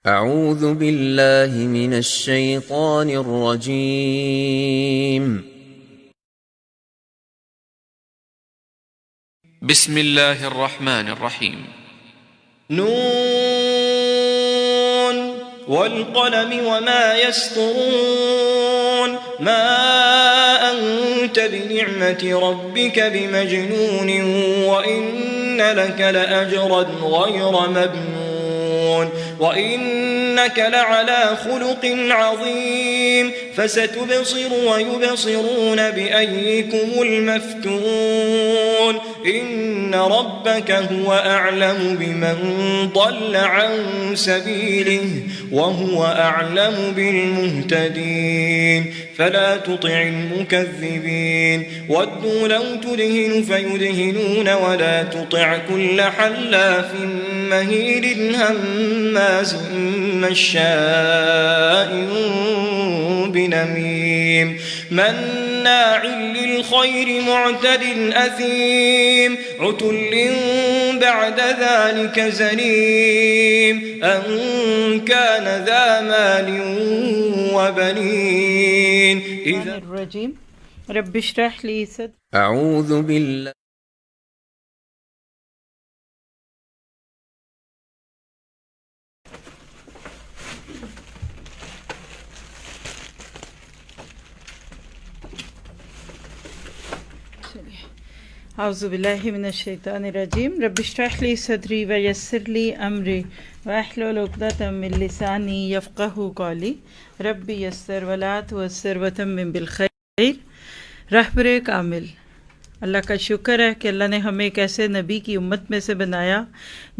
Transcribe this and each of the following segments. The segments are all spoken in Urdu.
اعوذ باللہ من الشیطان الرجیم بسم اللہ الرحمن الرحیم نون والقلم وما يسطرون ما أنت بنعمة ربك بمجنون وإن لك لأجرا غير ممنون وإنك لعلى خلق عظيم فستبصر ويبصرون بأيكم المفتون إن ربك هو أعلم بمن ضل عن سبيله وهو أعلم بالمهتدين فلا تطع المكذبين ودوا لو تدهن فيدهنون ولا تطع كل حلاف مهين هماز مشاء بنميم مناع للخير معتد أثيم عتل بعد ذلك زنيم أن كان ذا مال وبنين الرجيم رب اشرح لي صدري اعوذ باللہ اعوذ باللہ من الشیطان الرجیم رب اشرح لي صدری ویسر لي امری واحلل عقدۃ من لسانی یفقهوا قولی رب یسر ولا تعسر وتمم بالخیر۔ رہبر کامل، اللہ کا شکر ہے کہ اللہ نے ہمیں ایک ایسے نبی کی امت میں سے بنایا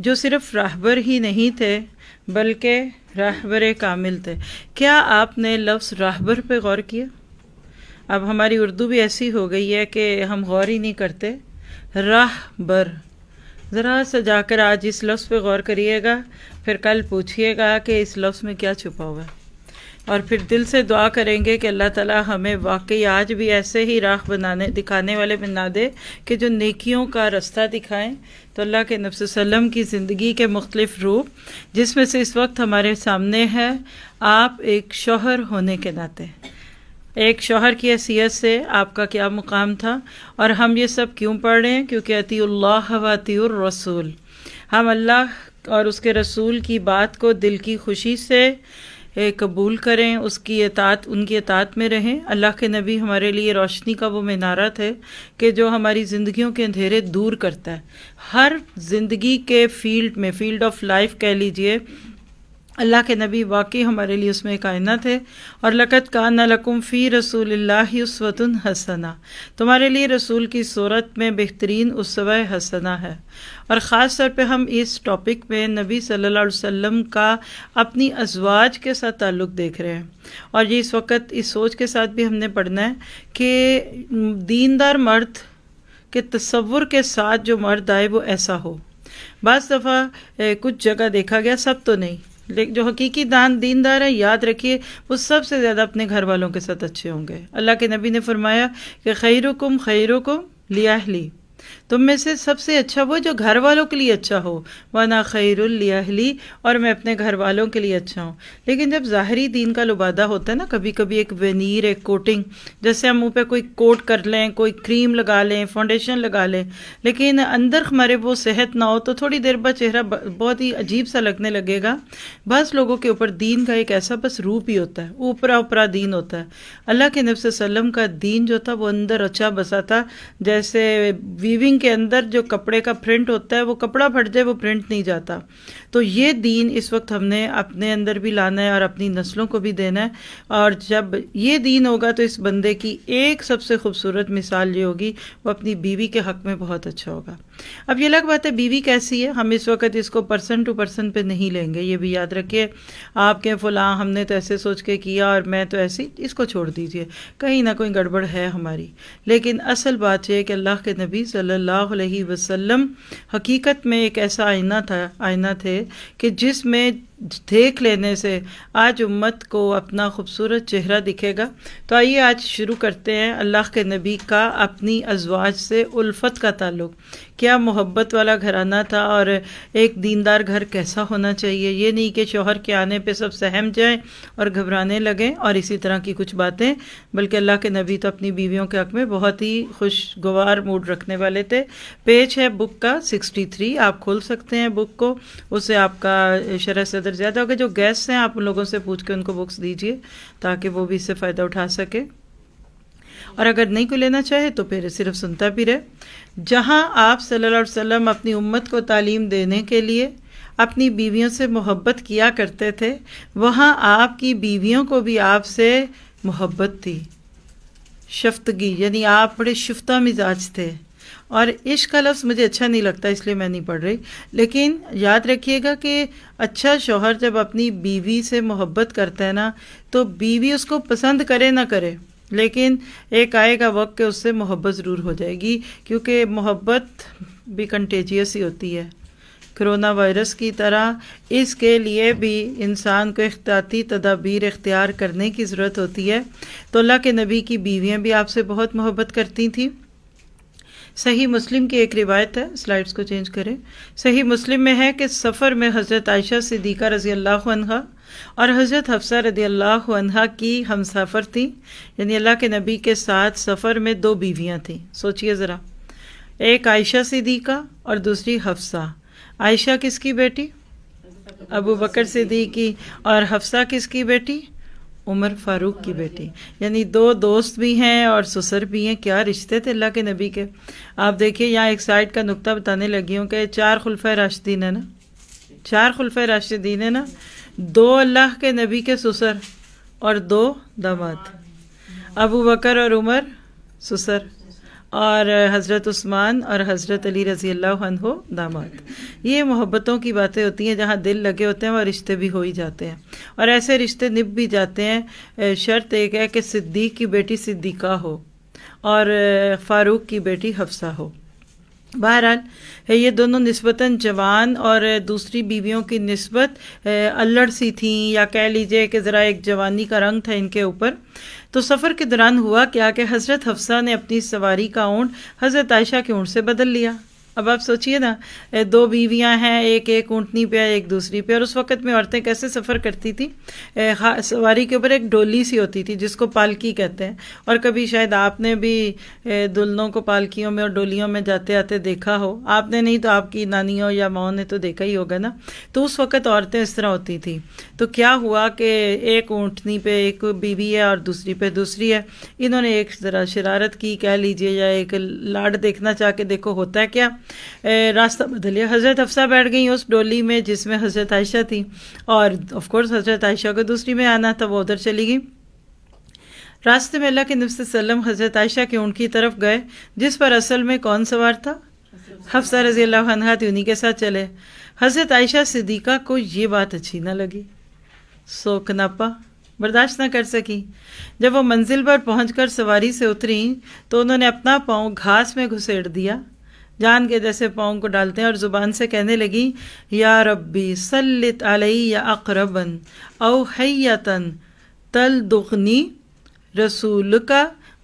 جو صرف راہبر ہی نہیں تھے بلکہ رہبر کامل تھے۔ کیا آپ نے لفظ راہبر پہ غور کیا؟ اب ہماری اردو بھی ایسی ہو گئی ہے کہ ہم غور ہی نہیں کرتے۔ راہبر، ذرا سا جا کر آج اس لفظ پہ غور کریے گا، پھر کل پوچھیے گا کہ اس لفظ میں کیا چھپا ہوا ہے، اور پھر دل سے دعا کریں گے کہ اللہ تعالیٰ ہمیں واقعی آج بھی ایسے ہی راہ دکھانے والے بنا دے کہ جو نیکیوں کا رستہ دکھائیں۔ تو اللہ کے نبی صلی اللہ علیہ وسلم کی زندگی کے مختلف روپ، جس میں سے اس وقت ہمارے سامنے ہے آپ ایک شوہر ہونے کے ناطے، ایک شوہر کی حیثیت سے آپ کا کیا مقام تھا، اور ہم یہ سب کیوں پڑھ رہے ہیں؟ کیونکہ اطیعوا اللہ و اطیعوا الرسول، ہم اللہ اور اس کے رسول کی بات کو دل کی خوشی سے قبول کریں، اس کی اطاعت، ان کی اطاعت میں رہیں۔ اللہ کے نبی ہمارے لیے روشنی کا وہ مینارہ تھے کہ جو ہماری زندگیوں کے اندھیرے دور کرتا ہے۔ ہر زندگی کے فیلڈ میں، فیلڈ آف لائف کہہ لیجئے، اللہ کے نبی واقعی ہمارے لیے اس میں ایک آئینہ تھے۔ اور لقد کان لکم فی رسول اللہ اسوۃ حسنہ، تمہارے لیے رسول کی صورت میں بہترین اسوہ حسنہ ہے۔ اور خاص طور پہ ہم اس ٹاپک میں نبی صلی اللہ علیہ وسلم کا اپنی ازواج کے ساتھ تعلق دیکھ رہے ہیں، اور یہ اس وقت اس سوچ کے ساتھ بھی ہم نے پڑھنا ہے کہ دیندار مرد کے تصور کے ساتھ جو مرد آئے وہ ایسا ہو۔ بعض دفعہ کچھ جگہ دیکھا گیا، سب تو نہیں، لیکن جو حقیقی دیندار ہیں، یاد رکھیے وہ سب سے زیادہ اپنے گھر والوں کے ساتھ اچھے ہوں گے۔ اللہ کے نبی نے فرمایا کہ خیرکم خیرکم لأہلی، تم میں سے سب سے اچھا وہ جو گھر والوں کے لیے اچھا ہو، وَأَنَا خَيْرٌ لِأَهْلِي، اور میں اپنے گھر والوں کے لیے اچھا ہوں۔ لیکن جب ظاہری دین کا لبادہ ہوتا ہے نا، کبھی کبھی ایک وینیر، ایک کوٹنگ، جیسے ہم منہ پہ کوئی کوٹ کر لیں، کوئی کریم لگا لیں، فاؤنڈیشن لگا لیں، لیکن اندر ہمارے وہ صحت نہ ہو تو تھوڑی دیر بعد چہرہ بہت ہی عجیب سا لگنے لگے گا۔ بعض لوگوں کے اوپر دین کا ایک ایسا بس روپ ہی ہوتا ہے، اوپرا اوپرا دین ہوتا ہے۔ اللہ کے نبی صلی اللہ علیہ وسلم کا دین جو تھا وہ اندر اچھا بسا تھا، جیسے ویونگ کے اندر جو کپڑے کا پرنٹ ہوتا ہے، وہ کپڑا پھٹ جائے وہ پرنٹ نہیں جاتا۔ تو یہ دین اس وقت ہم نے اپنے اندر بھی لانا ہے اور اپنی نسلوں کو بھی دینا ہے، اور جب یہ دین ہوگا تو اس بندے کی ایک سب سے خوبصورت مثال یہ ہوگی، وہ اپنی بیوی کے حق میں بہت اچھا ہوگا۔ اب یہ الگ بات ہے بیوی کیسی ہے، ہم اس وقت اس کو پرسن ٹو پرسن پہ نہیں لیں گے، یہ بھی یاد رکھیے۔ آپ کے فلاں ہم نے تو ایسے سوچ کے کیا اور میں تو ایسی، اس کو چھوڑ دیجئے، کہیں نہ کوئی گڑبڑ ہے ہماری۔ لیکن اصل بات یہ ہے کہ اللہ کے نبی صلی اللہ علیہ وسلم حقیقت میں ایک ایسا آئینہ تھے ہے کہ جس میں دیکھ لینے سے آج امت کو اپنا خوبصورت چہرہ دکھے گا۔ تو آئیے آج شروع کرتے ہیں اللہ کے نبی کا اپنی ازواج سے الفت کا تعلق، کیا محبت والا گھرانہ تھا، اور ایک دیندار گھر کیسا ہونا چاہیے۔ یہ نہیں کہ شوہر کے آنے پہ سب سہم جائیں اور گھبرانے لگیں اور اسی طرح کی کچھ باتیں، بلکہ اللہ کے نبی تو اپنی بیویوں کے حق میں بہت ہی خوشگوار موڈ رکھنے والے تھے۔ پیج ہے بک کا 63، آپ کھول سکتے ہیں بک کو، اس سے آپ کا شرح صدر زیادہ ہوگا۔ جو گیسٹ ہیں آپ ان لوگوں سے پوچھ کے ان کو بکس دیجئے تاکہ وہ بھی اس سے فائدہ اٹھا سکے، اور اگر نہیں کوئی لینا چاہے تو پھر صرف سنتا بھی رہے۔ جہاں آپ صلی اللہ علیہ وسلم اپنی امت کو تعلیم دینے کے لیے اپنی بیویوں سے محبت کیا کرتے تھے، وہاں آپ کی بیویوں کو بھی آپ سے محبت تھی، شفتگی، یعنی آپ بڑے شفتہ مزاج تھے۔ اور عشق کا لفظ مجھے اچھا نہیں لگتا اس لیے میں نہیں پڑھ رہی، لیکن یاد رکھیے گا کہ اچھا شوہر جب اپنی بیوی سے محبت کرتا ہے نا، تو بیوی اس کو پسند کرے نہ کرے، لیکن ایک آئے گا وقت کہ اس سے محبت ضرور ہو جائے گی، کیونکہ محبت بھی کنٹیجیس ہی ہوتی ہے، کرونا وائرس کی طرح۔ اس کے لیے بھی انسان کو احتیاطی تدابیر اختیار کرنے کی ضرورت ہوتی ہے۔ تو اللہ کے نبی کی بیویاں بھی آپ سے بہت محبت کرتی تھیں۔ صحیح مسلم کی ایک روایت ہے، سلائڈز کو چینج کریں۔ صحیح مسلم میں ہے کہ سفر میں حضرت عائشہ صدیقہ رضی اللہ عنہا اور حضرت حفصہ رضی اللہ عنہا کی ہمسفر تھیں، یعنی اللہ کے نبی کے ساتھ سفر میں دو بیویاں تھیں۔ سوچئے ذرا، ایک عائشہ صدیقہ اور دوسری حفصہ۔ عائشہ کس کی بیٹی؟ ابو بکر صدیق کی، اور حفصہ کس کی بیٹی؟ عمر فاروق کی بیٹی، یعنی دو دوست بھی ہیں اور سسر بھی ہیں۔ کیا رشتے تھے اللہ کے نبی کے۔ آپ دیکھیے یہاں ایک سائڈ کا نقطہ بتانے لگی ہوں کہ 4 خلفائے راشدین ہیں نا، 4 خلفائے راشدین ہیں نا، 2 اللہ کے نبی کے سسر اور 2 داماد، ابو بکر اور عمر سسر، اور حضرت عثمان اور حضرت علی رضی اللہ عنہ داماد۔ یہ محبتوں کی باتیں ہوتی ہیں، جہاں دل لگے ہوتے ہیں وہ رشتے بھی ہو ہی جاتے ہیں، اور ایسے رشتے نبھ بھی جاتے ہیں۔ شرط ایک ہے کہ صدیق کی بیٹی صدیقہ ہو اور فاروق کی بیٹی حفصہ ہو۔ بہرحال یہ دونوں نسبتاً جوان اور دوسری بیویوں کی نسبت الڑ سی تھیں، یا کہہ لیجئے کہ ذرا ایک جوانی کا رنگ تھا ان کے اوپر۔ تو سفر کے دوران ہوا کیا کہ حضرت حفصہ نے اپنی سواری کا اونٹ حضرت عائشہ کے اونٹ سے بدل لیا۔ اب آپ سوچئے نا، 2 بیویاں ہیں، ایک اونٹنی پہ ہے ایک دوسری پہ، اور اس وقت میں عورتیں کیسے سفر کرتی تھیں؟ سواری کے اوپر ایک ڈولی سی ہوتی تھی جس کو پالکی کہتے ہیں، اور کبھی شاید آپ نے بھی دلہنوں کو پالکیوں میں اور ڈولیوں میں جاتے آتے دیکھا ہو، آپ نے نہیں تو آپ کی نانیوں یا ماؤں نے تو دیکھا ہی ہوگا نا۔ تو اس وقت عورتیں اس طرح ہوتی تھیں۔ تو کیا ہوا کہ ایک اونٹنی پہ ایک بیوی ہے اور دوسری پہ دوسری ہے، انہوں نے ایک ذرا شرارت کی کہہ لیجئے، یا ایک لاڈ دیکھنا چاہ کے دیکھو ہوتا ہے کیا، راستہ بدلیا۔ حضرت حفصہ بیٹھ گئیں اس ڈولی میں جس میں حضرت عائشہ تھی، اور آف کورس حضرت عائشہ کو دوسری میں آنا تھا، وہ ادھر چلی گئی۔ راستے میں اللہ کے نبی صلی اللہ علیہ وسلم حضرت عائشہ کے اونٹ کی طرف گئے، جس پر اصل میں کون سوار تھا؟ حفصہ رضی اللہ عنہا تھی، انہی کے ساتھ چلے۔ حضرت عائشہ صدیقہ کو یہ بات اچھی نہ لگی، سوکناپا برداشت نہ کر سکی۔ جب وہ منزل پر پہنچ کر سواری سے اتریں تو انہوں نے اپنا پاؤں گھاس میں گھسیڑ دیا، جان کے جیسے پاؤں کو ڈالتے ہیں، اور زبان سے کہنے لگی، یا ربی سلط علی اقربا او حیتا تلدغنی رسولک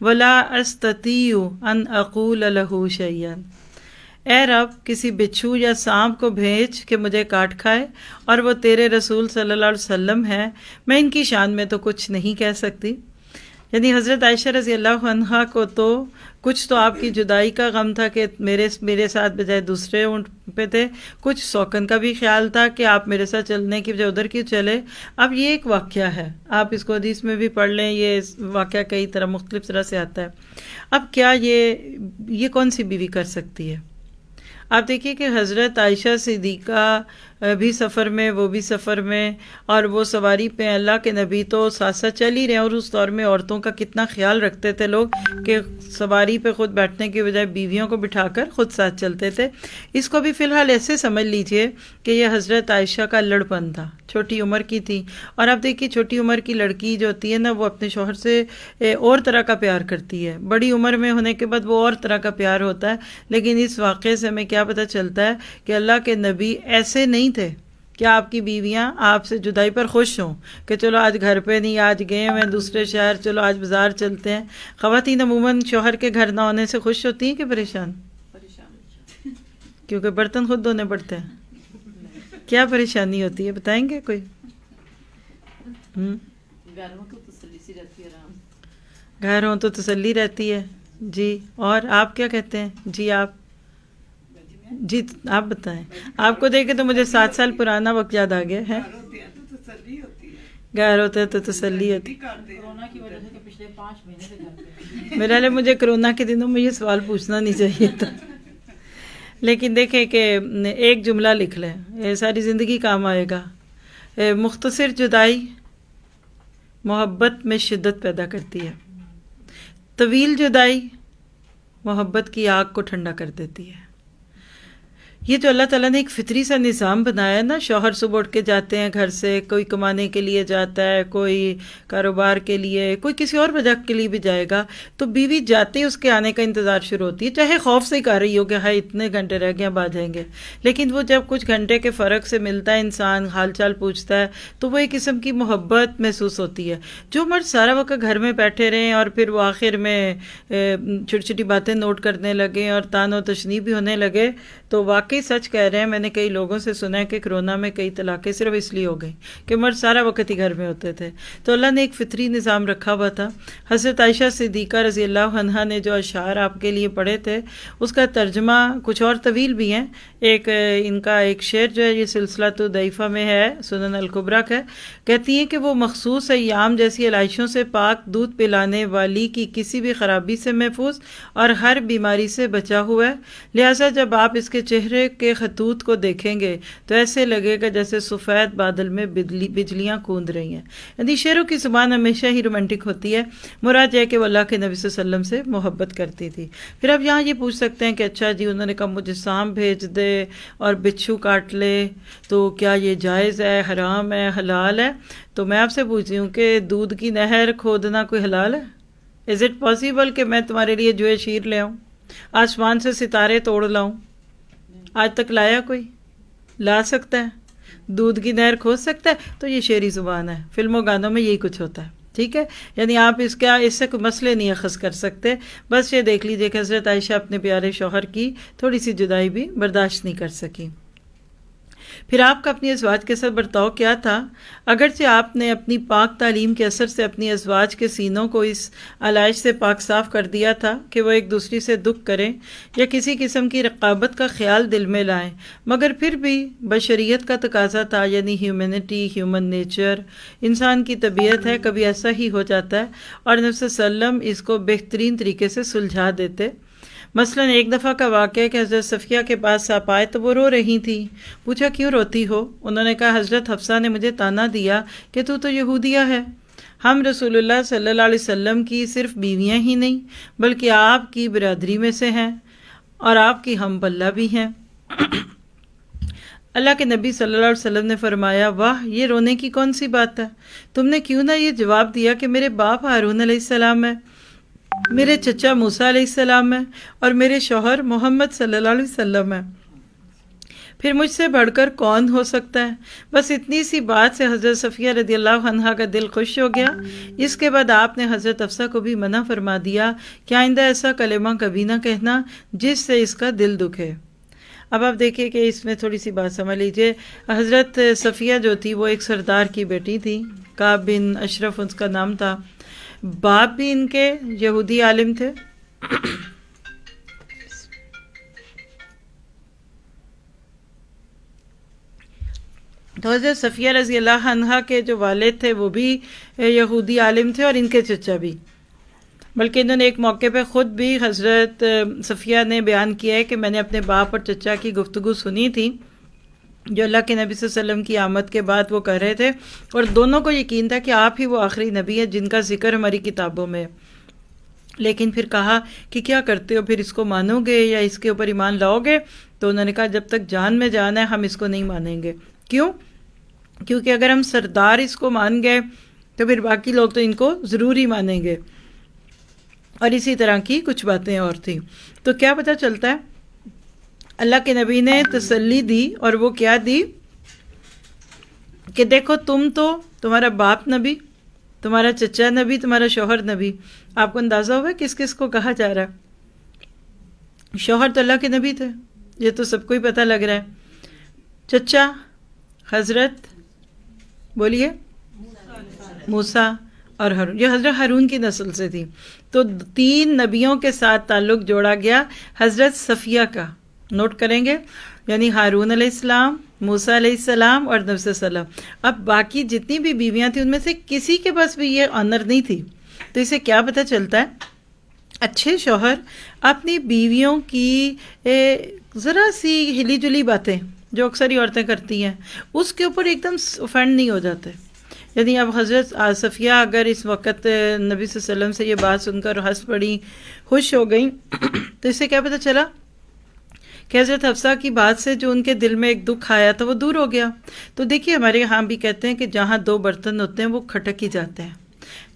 ولا استطیع ان اقول له شیئا۔ اے رب، کسی بچھو یا سانپ کو بھیج کہ مجھے کاٹ کھائے، اور وہ تیرے رسول صلی اللہ علیہ وسلم ہے، میں ان کی شان میں تو کچھ نہیں کہہ سکتی۔ یعنی حضرت عائشہ رضی اللہ عنہا کو تو کچھ تو آپ کی جدائی کا غم تھا کہ میرے ساتھ بجائے دوسرے اونٹ پہ تھے، کچھ سوکن کا بھی خیال تھا کہ آپ میرے ساتھ چلنے کی بجائے ادھر کیوں چلے۔ اب یہ ایک واقعہ ہے، آپ اس کو حدیث میں بھی پڑھ لیں، یہ واقعہ کئی طرح مختلف طرح سے آتا ہے۔ اب کیا یہ کون سی بیوی کر سکتی ہے؟ آپ دیکھیے کہ حضرت عائشہ صدیقہ بھی سفر میں، وہ بھی سفر میں، اور وہ سواری پہ، اللہ کے نبی تو ساتھ ساتھ چل ہی رہے ہیں، اور اس دور میں عورتوں کا کتنا خیال رکھتے تھے لوگ کہ سواری پہ خود بیٹھنے کے بجائے بیویوں کو بٹھا کر خود ساتھ چلتے تھے۔ اس کو بھی فی الحال ایسے سمجھ لیجئے کہ یہ حضرت عائشہ کا لڑپن تھا، چھوٹی عمر کی تھی، اور آپ دیکھیے چھوٹی عمر کی لڑکی جو ہوتی ہے نا، وہ اپنے شوہر سے اور طرح کا پیار کرتی ہے، بڑی عمر میں ہونے کے بعد وہ اور طرح کا پیار ہوتا ہے۔ لیکن اس واقعے سے ہمیں کیا پتہ چلتا ہے کہ اللہ کے نبی ایسے نہیں تھے کیا آپ کی بیویاں آپ سے جدائی پر خوش ہوں کہ چلو آج گھر پہ نہیں، آج گئے ہوئے دوسرے شہر، چلو آج بازار چلتے ہیں؟ خواتین عموماً شوہر کے گھر نہ ہونے سے خوش ہوتی ہیں کہ پریشان؟ کیونکہ برتن خود دھونے پڑتے ہیں۔ کیا پریشانی ہوتی ہے بتائیں گے کوئی؟ گھر ہوں تو تسلی رہتی ہے جی۔ اور آپ کیا کہتے ہیں جی؟ آپ بتائیں۔ آپ کو دیکھے تو مجھے 7 سال پرانا وقت یاد آ گیا ہے۔ گھر ہوتے ہیں تو تسلی ہوتی۔ کورونا کی وجہ سے کہ پچھلے 5 مہینے سے گھر پہ۔ میرا لئے مجھے کرونا کے دنوں میں یہ سوال پوچھنا نہیں چاہیے تھا، لیکن دیکھیں کہ ایک جملہ لکھ لیں، یہ ساری زندگی کام آئے گا۔ مختصر جدائی محبت میں شدت پیدا کرتی ہے، طویل جدائی محبت کی آگ کو ٹھنڈا کر دیتی ہے۔ یہ جو اللہ تعالیٰ نے ایک فطری سا نظام بنایا ہے نا، شوہر صبح اٹھ کے جاتے ہیں گھر سے، کوئی کمانے کے لیے جاتا ہے، کوئی کاروبار کے لیے، کوئی کسی اور وجہ کے لیے بھی جائے گا، تو بیوی جاتے ہی اس کے آنے کا انتظار شروع ہوتی ہے، چاہے خوف سے ہی کر رہی ہو کہ ہائی اتنے گھنٹے رہ گئے اب آ جائیں گے، لیکن وہ جب کچھ گھنٹے کے فرق سے ملتا ہے انسان، حال چال پوچھتا ہے، تو وہ ایک قسم کی محبت محسوس ہوتی ہے۔ جو مرد سارا وقت گھر میں بیٹھے رہیں اور پھر وہ آخر میں چھوٹی چھوٹی باتیں نوٹ کرنے لگے اور تان و تشنیع بھی ہونے لگے، تو واقعی سچ کہہ رہے ہیں، میں نے کئی لوگوں سے سنا ہے کہ کرونا میں کئی طلاقیں صرف اس لیے ہو گئی کہ مرد سارا وقت ہی گھر میں ہوتے تھے۔ تو اللہ نے ایک فطری نظام رکھا ہوا تھا۔ حضرت عائشہ صدیقہ رضی اللہ عنہا نے جو اشعار آپ کے لیے پڑھے تھے، اس کا ترجمہ کچھ اور طویل بھی ہیں۔ ان کا ایک شعر جو ہے یہ سلسلہ تو ضعیفہ میں ہے، سنن الکبریٰ کا، کہتی ہیں کہ وہ مخصوص ایام جیسی علائشوں سے پاک، دودھ پلانے والی کی کسی بھی خرابی سے محفوظ اور ہر بیماری سے بچا ہوا ہے، لہٰذا جب آپ اس کے چہرے کے خطوط کو دیکھیں گے تو ایسے لگے گا جیسے سفید بادل میں بجلیاں کوند رہی ہیں۔ یعنی شعروں کی زبان ہمیشہ ہی رومانٹک ہوتی ہے۔ مراد یہ کہ وہ اللہ کے نبی صلی اللہ علیہ وسلم سے محبت کرتی تھی۔ پھر اب یہاں یہ پوچھ سکتے ہیں کہ اچھا جی انہوں نے کہا مجھے سانپ بھیج دے اور بچھو کاٹ لے، تو کیا یہ جائز ہے، حرام ہے، حلال ہے؟ تو میں آپ سے پوچھتی ہوں کہ دودھ کی نہر کھودنا کوئی حلال ہے؟ از اٹ پاسبل کہ میں تمہارے لیے جو ہے شیر لے آؤں، آسمان سے ستارے توڑ لاؤں؟ آج تک لایا کوئی؟ لا سکتا ہے؟ دودھ کی نہر کھود سکتا ہے؟ تو یہ شعری زبان ہے، فلموں گانوں میں یہی کچھ ہوتا ہے، ٹھیک ہے؟ یعنی آپ اس سے کوئی مسئلے نہیں اخذ کر سکتے۔ بس یہ دیکھ لیجئے کہ حضرت عائشہ اپنے پیارے شوہر کی تھوڑی سی جدائی بھی برداشت نہیں کر سکی۔ پھر آپ کا اپنی ازواج کے ساتھ برتاؤ کیا تھا؟ اگرچہ آپ نے اپنی پاک تعلیم کے اثر سے اپنی ازواج کے سینوں کو اس علائش سے پاک صاف کر دیا تھا کہ وہ ایک دوسری سے دکھ کریں یا کسی قسم کی رقابت کا خیال دل میں لائیں، مگر پھر بھی بشریت کا تقاضا تھا، یعنی ہیومینٹی، ہیومن نیچر، انسان کی طبیعت ہے، کبھی ایسا ہی ہو جاتا ہے، اور نبی صلی اللہ علیہ وسلم اس کو بہترین طریقے سے سلجھا دیتے۔ مثلا ایک دفعہ کا واقعہ ہے کہ حضرت صفیہ کے پاس آپ آئے تو وہ رو رہی تھی۔ پوچھا کیوں روتی ہو؟ انہوں نے کہا حضرت حفصہ نے مجھے طعنہ دیا کہ تو یہودیہ ہے، ہم رسول اللہ صلی اللہ علیہ وسلم کی صرف بیویاں ہی نہیں بلکہ آپ کی برادری میں سے ہیں اور آپ کی ہم پلہ بھی ہیں۔ اللہ کے نبی صلی اللہ علیہ وسلم نے فرمایا واہ، یہ رونے کی کون سی بات ہے؟ تم نے کیوں نہ یہ جواب دیا کہ میرے باپ ہارون علیہ السلام ہے، میرے چچا موسیٰ علیہ السلام ہے اور میرے شوہر محمد صلی اللہ علیہ وسلم ہے، پھر مجھ سے بڑھ کر کون ہو سکتا ہے؟ بس اتنی سی بات سے حضرت صفیہ رضی اللہ عنہا کا دل خوش ہو گیا۔ اس کے بعد آپ نے حضرت حفصہ کو بھی منع فرما دیا کہ آئندہ ایسا کلمہ کبھی نہ کہنا جس سے اس کا دل دکھے۔ اب آپ دیکھیں کہ اس میں تھوڑی سی بات سمجھ لیجئے۔ حضرت صفیہ جو تھی وہ ایک سردار کی بیٹی تھی، کعب بن اشرف اس کا نام تھا، باپ بھی ان کے یہودی عالم تھے۔ تو حضرت صفیہ رضی اللہ عنہا کے جو والد تھے وہ بھی یہودی عالم تھے اور ان کے چچا بھی، بلکہ انہوں نے ایک موقع پہ خود بھی حضرت صفیہ نے بیان کیا ہے کہ میں نے اپنے باپ اور چچا کی گفتگو سنی تھی جو اللہ کے نبی صلی اللہ علیہ وسلم کی آمد کے بعد وہ کر رہے تھے، اور دونوں کو یقین تھا کہ آپ ہی وہ آخری نبی ہیں جن کا ذکر ہماری کتابوں میں ہے۔ لیکن پھر کہا کہ کیا کرتے ہو، پھر اس کو مانو گے یا اس کے اوپر ایمان لاؤ گے؟ تو انہوں نے کہا جب تک جان میں جان ہے ہم اس کو نہیں مانیں گے۔ کیوں؟ کیونکہ اگر ہم سردار اس کو مان گئے تو پھر باقی لوگ تو ان کو ضرور ہی مانیں گے، اور اسی طرح کی کچھ باتیں اور تھیں۔ تو کیا پتہ چلتا ہے؟ اللہ کے نبی نے تسلی دی، اور وہ کیا دی؟ کہ دیکھو تم تو، تمہارا باپ نبی، تمہارا چچا نبی، تمہارا شوہر نبی. آپ کو اندازہ ہوا کس کس کو کہا جا رہا ہے؟ شوہر تو اللہ کے نبی تھے، یہ تو سب کو ہی پتہ لگ رہا ہے. چچا حضرت بولیے موسیٰ اور ہارون، یہ حضرت ہارون کی نسل سے تھی. تو 3 نبیوں کے ساتھ تعلق جوڑا گیا حضرت صفیہ کا. نوٹ کریں گے، یعنی ہارون علیہ السلام، موسیٰ علیہ السلام اور نبی صلی اللہ علیہ وسلم. اب باقی جتنی بھی بیویاں تھیں ان میں سے کسی کے پاس بھی یہ آنر نہیں تھی. تو اسے کیا پتہ چلتا ہے؟ اچھے شوہر اپنی بیویوں کی ذرا سی ہلی جلی باتیں جو اکثر ہی عورتیں کرتی ہیں اس کے اوپر ایک دم اوفینڈ نہیں ہو جاتے. یعنی اب حضرت صفیہ اگر اس وقت نبی صلی اللہ علیہ وسلم سے یہ بات سن کر ہنس پڑی، خوش ہو گئیں، تو اس سے کیا پتہ چلا کہ حضرت حفصہ کی بات سے جو ان کے دل میں ایک دکھ آیا تھا وہ دور ہو گیا. تو دیکھیے ہمارے یہاں بھی کہتے ہیں کہ جہاں 2 برتن ہوتے ہیں وہ کھٹک ہی جاتے ہیں.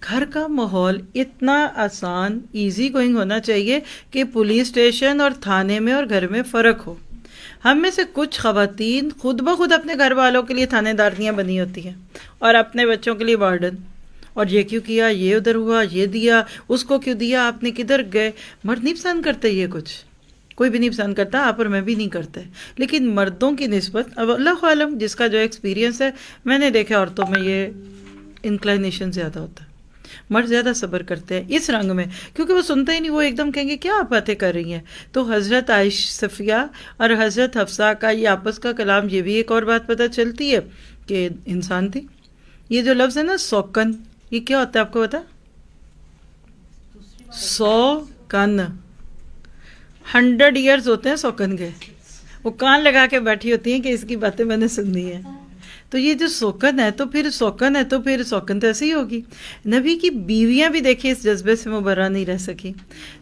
گھر کا ماحول اتنا آسان ایزی گوئنگ ہونا چاہیے کہ پولیس اسٹیشن اور تھانے میں اور گھر میں فرق ہو. ہم میں سے کچھ خواتین خود بخود اپنے گھر والوں کے لیے تھانے داریاں بنی ہوتی ہیں اور اپنے بچوں کے لیے وارڈن. اور یہ کیوں کیا، یہ ادھر ہوا، یہ دیا، اس کو کیوں دیا، آپ نے کدھر گئے. مرد نہیں پسند کرتے یہ کچھ، کوئی بھی نہیں پسند کرتا، آپ اور میں بھی نہیں کرتے. لیکن مردوں کی نسبت اب اللہ عالم جس کا جو ایکسپیرینس ہے، میں نے دیکھا عورتوں میں یہ انکلائنیشن زیادہ ہوتا ہے. مرد زیادہ صبر کرتے ہیں اس رنگ میں، کیونکہ وہ سنتے ہی نہیں، وہ ایک دم کہیں گے کیا آپ باتیں کر رہی ہیں. تو حضرت صفیہ اور حضرت حفصہ کا یہ آپس کا کلام، یہ بھی ایک اور بات پتہ چلتی ہے کہ انسان تھی. یہ جو لفظ ہے نا سوکن، یہ کیا ہوتا ہے آپ کو پتا؟ 100 کان، 100 ایئرز ہوتے ہیں سوکن کے. وہ کان لگا کے بیٹھی ہوتی ہیں کہ اس کی باتیں میں نے سننی ہے. تو یہ جو سوکن ہے تو پھر سوکن تو ایسے ہی ہوگی. نبی کی بیویاں بھی دیکھیں اس جذبے سے مبرہ نہیں رہ سکی.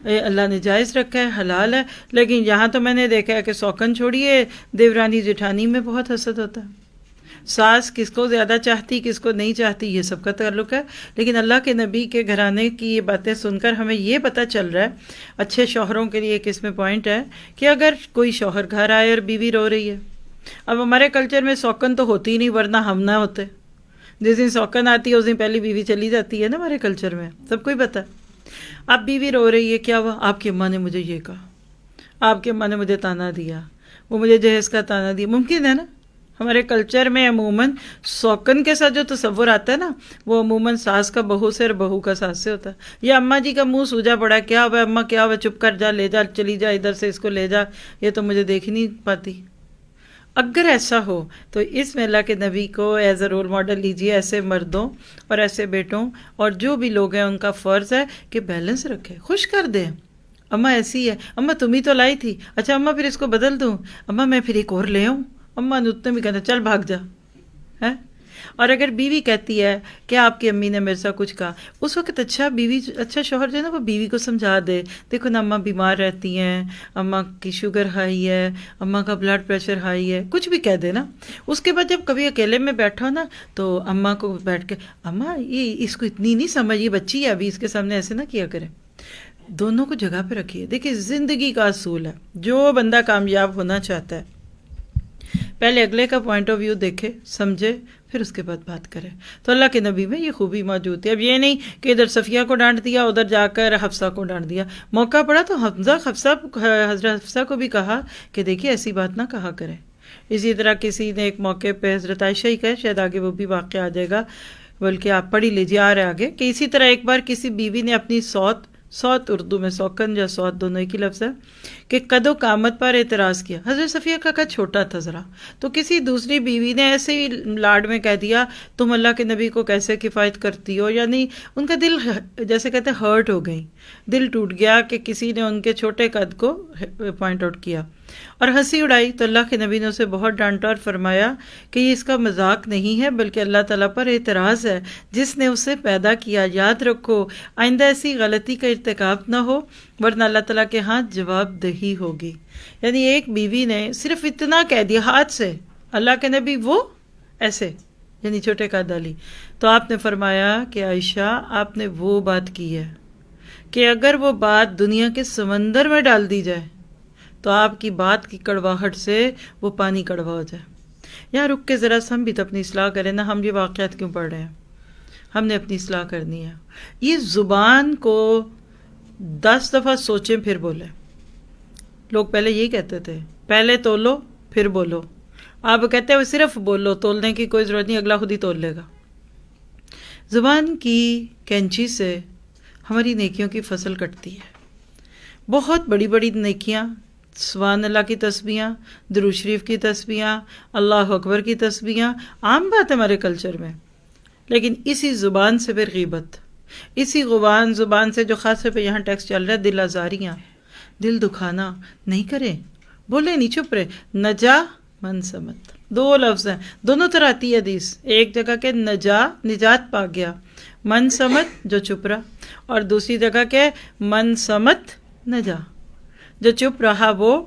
اللہ نے جائز رکھا ہے، حلال ہے، لیکن یہاں تو میں نے دیکھا ہے کہ سوکن چھوڑیے، دیورانی جٹھانی میں بہت حسد ہوتا ہے. ساس کس کو زیادہ چاہتی، کس کو نہیں چاہتی، یہ سب کا تعلق ہے. لیکن اللہ کے نبی کے گھرانے کی یہ باتیں سن کر ہمیں یہ پتہ چل رہا ہے، اچھے شوہروں کے لیے ایک اس میں پوائنٹ ہے کہ اگر کوئی شوہر گھر آئے اور بیوی رو رہی ہے، اب ہمارے کلچر میں سوکن تو ہوتی ہی نہیں، ورنہ ہم نہ ہوتے. جس دن سوکن آتی ہے اس دن پہلی بیوی چلی جاتی ہے نا، ہمارے کلچر میں سب کو ہی پتہ ہے. اب بیوی رو رہی ہے، کیا ہوا؟ آپ کی اماں نے مجھے یہ کہا، آپ کی اماں نے مجھے تانا دیا، وہ مجھے جہیز کا تانا دیا. ممکن ہے نا، ہمارے کلچر میں عموماً سوکن کے ساتھ جو تصور آتا ہے نا، وہ عموماً ساس کا بہو سے اور بہو کا ساس سے ہوتا ہے. یا اماں جی کا منہ سوجا پڑا ہے، کیا ہوا اماں، کیا ہوا، چپ کر جا، لے جا، چلی جا ادھر سے، اس کو لے جا، یہ تو مجھے دیکھ ہی نہیں پاتی. اگر ایسا ہو تو اس میں اللہ کے نبی کو ایز اے رول ماڈل لیجیے. ایسے مردوں اور ایسے بیٹوں اور جو بھی لوگ ہیں ان کا فرض ہے کہ بیلنس رکھے، خوش کر دیں. اماں ایسی ہے، اماں تم ہی تو لائی تھی، اچھا اماں پھر اس کو بدل دوں، اماں میں پھر ایک اور لے آؤں، اماں نے اتنے بھی کہنا چل بھاگ جا ہے. اور اگر بیوی کہتی ہے کہ آپ کی امی نے میرے ساتھ کچھ کہا، اس وقت اچھا شوہر جو ہے نا وہ بیوی کو سمجھا دے، دیکھو نا اماں بیمار رہتی ہیں، اماں کی شوگر ہائی ہے، اماں کا بلڈ پریشر ہائی ہے، کچھ بھی کہہ دے نا. اس کے بعد جب کبھی اکیلے میں بیٹھا نا تو اماں کو بیٹھ کے، اماں یہ اس کو اتنی نہیں سمجھ، یہ بچی ہے ابھی، اس کے سامنے ایسے نہ کیا کرے. دونوں کو جگہ پہ رکھیے. دیکھیے زندگی کا اصول ہے، جو بندہ کامیاب ہونا چاہتا ہے پہلے اگلے کا پوائنٹ آف ویو دیکھے، سمجھے، پھر اس کے بعد بات کرے. تو اللہ کے نبی میں یہ خوبی موجود ہے. اب یہ نہیں کہ ادھر صفیہ کو ڈانٹ دیا، ادھر جا کر حفصہ کو ڈانٹ دیا. موقع پڑا تو حضرت حفصہ کو بھی کہا کہ دیکھیے ایسی بات نہ کہا کرے. اسی طرح کسی نے ایک موقع پہ حضرت عائشہ ہی کہا، شاید آگے وہ بھی واقعہ آ جائے گا، بلکہ آپ پڑھ ہی لیجیے، آ رہے آگے، کہ اسی طرح ایک بار کسی بیوی نے اپنی سوت اردو میں سوکن یا سوت دونوں ایک ہی لفظ ہے، کہ قد و قامت پر اعتراض کیا. حضرت صفیہ کا قد چھوٹا تھا ذرا، تو کسی دوسری بیوی نے ایسے ہی لاڈ میں کہہ دیا تم اللہ کے نبی کو کیسے کفایت کرتی ہو. یعنی ان کا دل جیسے کہتے ہیں ہرٹ ہو گئی، دل ٹوٹ گیا کہ کسی نے ان کے چھوٹے قد کو پوائنٹ آؤٹ کیا اور ہنسی اڑائی. تو اللہ کے نبی نے اسے بہت ڈانٹا اور فرمایا کہ یہ اس کا مذاق نہیں ہے بلکہ اللہ تعالیٰ پر اعتراض ہے جس نے اسے پیدا کیا. یاد رکھو آئندہ ایسی غلطی کا ارتکاب نہ ہو ورنہ اللہ تعالیٰ کے ہاں جواب دہی ہوگی. یعنی ایک بیوی نے صرف اتنا کہہ دیا ہاتھ سے، اللہ کے نبی وہ ایسے یعنی چھوٹے قد والی. تو آپ نے فرمایا کہ عائشہ آپ نے وہ بات کی ہے کہ اگر وہ بات دنیا کے سمندر میں ڈال دی جائے تو آپ کی بات کی کڑواہٹ سے وہ پانی کڑوا ہو جائے. یہاں رک کے ذرا سا ہم بھی تو اپنی اصلاح کریں نا. ہم یہ واقعات کیوں پڑھ رہے ہیں؟ ہم نے اپنی اصلاح کرنی ہے. یہ زبان کو 10 دفعہ سوچیں پھر بولیں. لوگ پہلے یہی کہتے تھے پہلے تولو پھر بولو. آپ کہتے ہیں وہ صرف بولو، تولنے کی کوئی ضرورت نہیں، اگلا خود ہی تول لے گا. زبان کی کینچی سے ہماری نیکیوں کی فصل کٹتی ہے. بہت بڑی بڑی نیکیاں، سبحان اللہ کی تسبیحاں، درود شریف کی تسبیحاں، اللہ اکبر کی تسبیحاں عام بات ہے ہمارے کلچر میں. لیکن اسی زبان سے پھر غیبت، اسی زبان سے جو خاص طور پہ یہاں ٹیکسٹ چل رہا ہے، دل آزاریاں، دل دکھانا نہیں کریں، بولے نہیں، چپ رہے. نجا من سمت، 2 لفظ ہیں، دونوں طرح آتی ہے حدیث. ایک جگہ کہ نجات پا گیا، من سمت جو چپ رہا، اور دوسری جگہ کہ من سمت نجا، جو چپ رہا وہ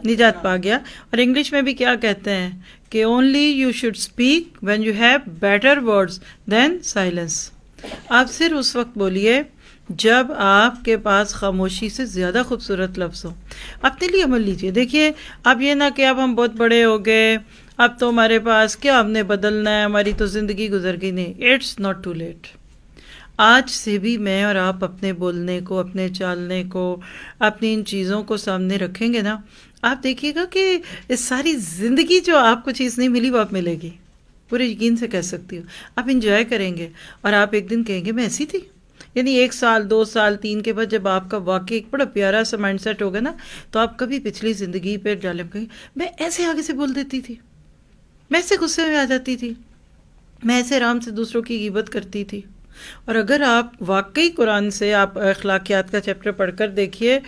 نجات پا گیا. اور انگلش میں بھی کیا کہتے ہیں کہ only you should speak when you have better words than silence. آپ صرف اس وقت بولیے جب آپ کے پاس خاموشی سے زیادہ خوبصورت لفظ ہو. اپنے لیے عمل لیجیے. دیکھیے اب یہ نہ کہ اب ہم بہت بڑے ہو گئے، اب تو ہمارے پاس کیا ہم نے بدلنا ہے، ہماری تو زندگی گزر گئی. نہیں، اٹس ناٹ ٹو لیٹ. آج سے بھی میں اور آپ اپنے بولنے کو، اپنے چالنے کو، اپنی ان چیزوں کو سامنے رکھیں گے نا، آپ دیکھیے گا کہ اس ساری زندگی جو آپ کو چیز نہیں ملی وہ آپ ملے گی. پورے یقین سے کہہ سکتی ہوں. آپ انجوائے کریں گے اور آپ ایک دن کہیں گے میں ایسی تھی. یعنی 1 سال 2 سال 3 کے بعد جب آپ کا واقعی ایک بڑا پیارا سا مائنڈ سیٹ ہوگا نا، تو آپ کبھی پچھلی زندگی پہ ڈالیں گے میں ایسے آگے سے بول دیتی تھی، میں ایسے غصے میں آ جاتی تھی، میں ایسے آرام سے دوسروں کی غیبت کرتی تھی. اور اگر آپ واقعی قرآن سے آپ اخلاقیات کا چیپٹر پڑھ کر دیکھیے،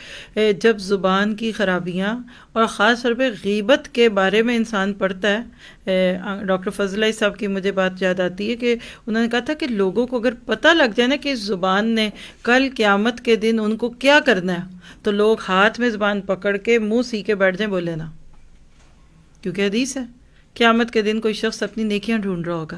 جب زبان کی خرابیاں اور خاص طور پہ غیبت کے بارے میں انسان پڑھتا ہے، ڈاکٹر فضل علیہ صاحب کی مجھے بات یاد آتی ہے کہ انہوں نے کہا تھا کہ لوگوں کو اگر پتہ لگ جائے نا کہ اس زبان نے کل قیامت کے دن ان کو کیا کرنا ہے، تو لوگ ہاتھ میں زبان پکڑ کے منہ سی کے بیٹھ جائیں بولے نا. کیونکہ حدیث ہے قیامت کے دن کوئی شخص اپنی نیکیاں ڈھونڈ رہا ہوگا